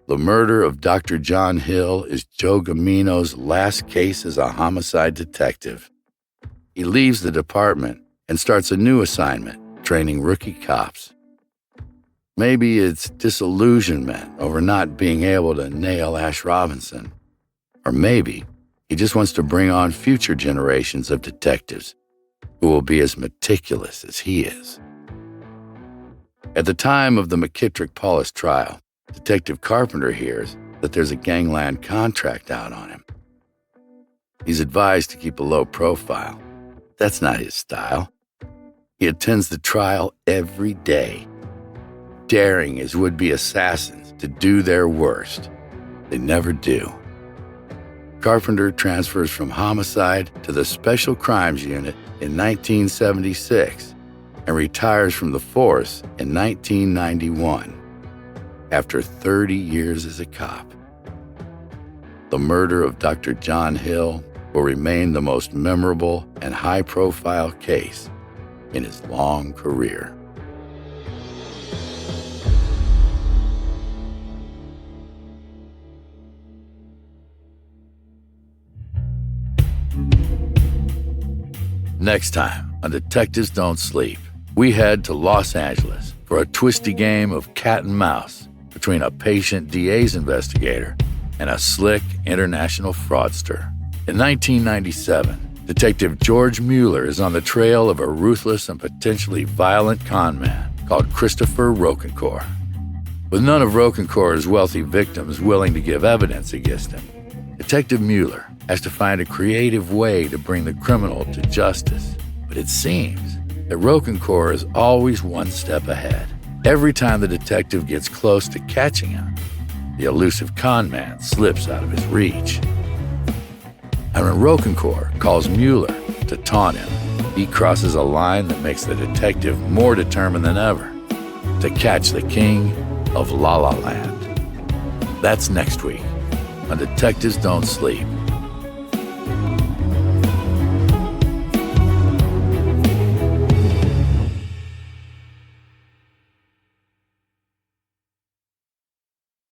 The murder of Dr. John Hill is Joe Gamino's last case as a homicide detective. He leaves the department and starts a new assignment, training rookie cops. Maybe it's disillusionment over not being able to nail Ash Robinson. Or maybe he just wants to bring on future generations of detectives. who will be as meticulous as he is. At the time of the McKittrick-Paulus trial, Detective Carpenter hears that there's a gangland contract out on him. He's advised to keep a low profile. That's not his style. He attends the trial every day, daring his would-be assassins to do their worst. They never do. Carpenter transfers from homicide to the Special Crimes Unit in 1976 and retires from the force in 1991 after 30 years as a cop. The murder of Dr. John Hill will remain the most memorable and high-profile case in his long career. Next time on Detectives Don't Sleep, we head to Los Angeles for a twisty game of cat and mouse between a patient DA's investigator and a slick international fraudster. In 1997, Detective George Mueller is on the trail of a ruthless and potentially violent conman called Christopher Rocancourt. With none of Rocancourt's wealthy victims willing to give evidence against him, Detective Mueller has to find a creative way to bring the criminal to justice. But it seems that Rocancourt is always one step ahead. Every time the detective gets close to catching him, the elusive conman slips out of his reach. And when Rocancourt calls Mueller to taunt him, he crosses a line that makes the detective more determined than ever to catch the king of La La Land. That's next week on Detectives Don't Sleep.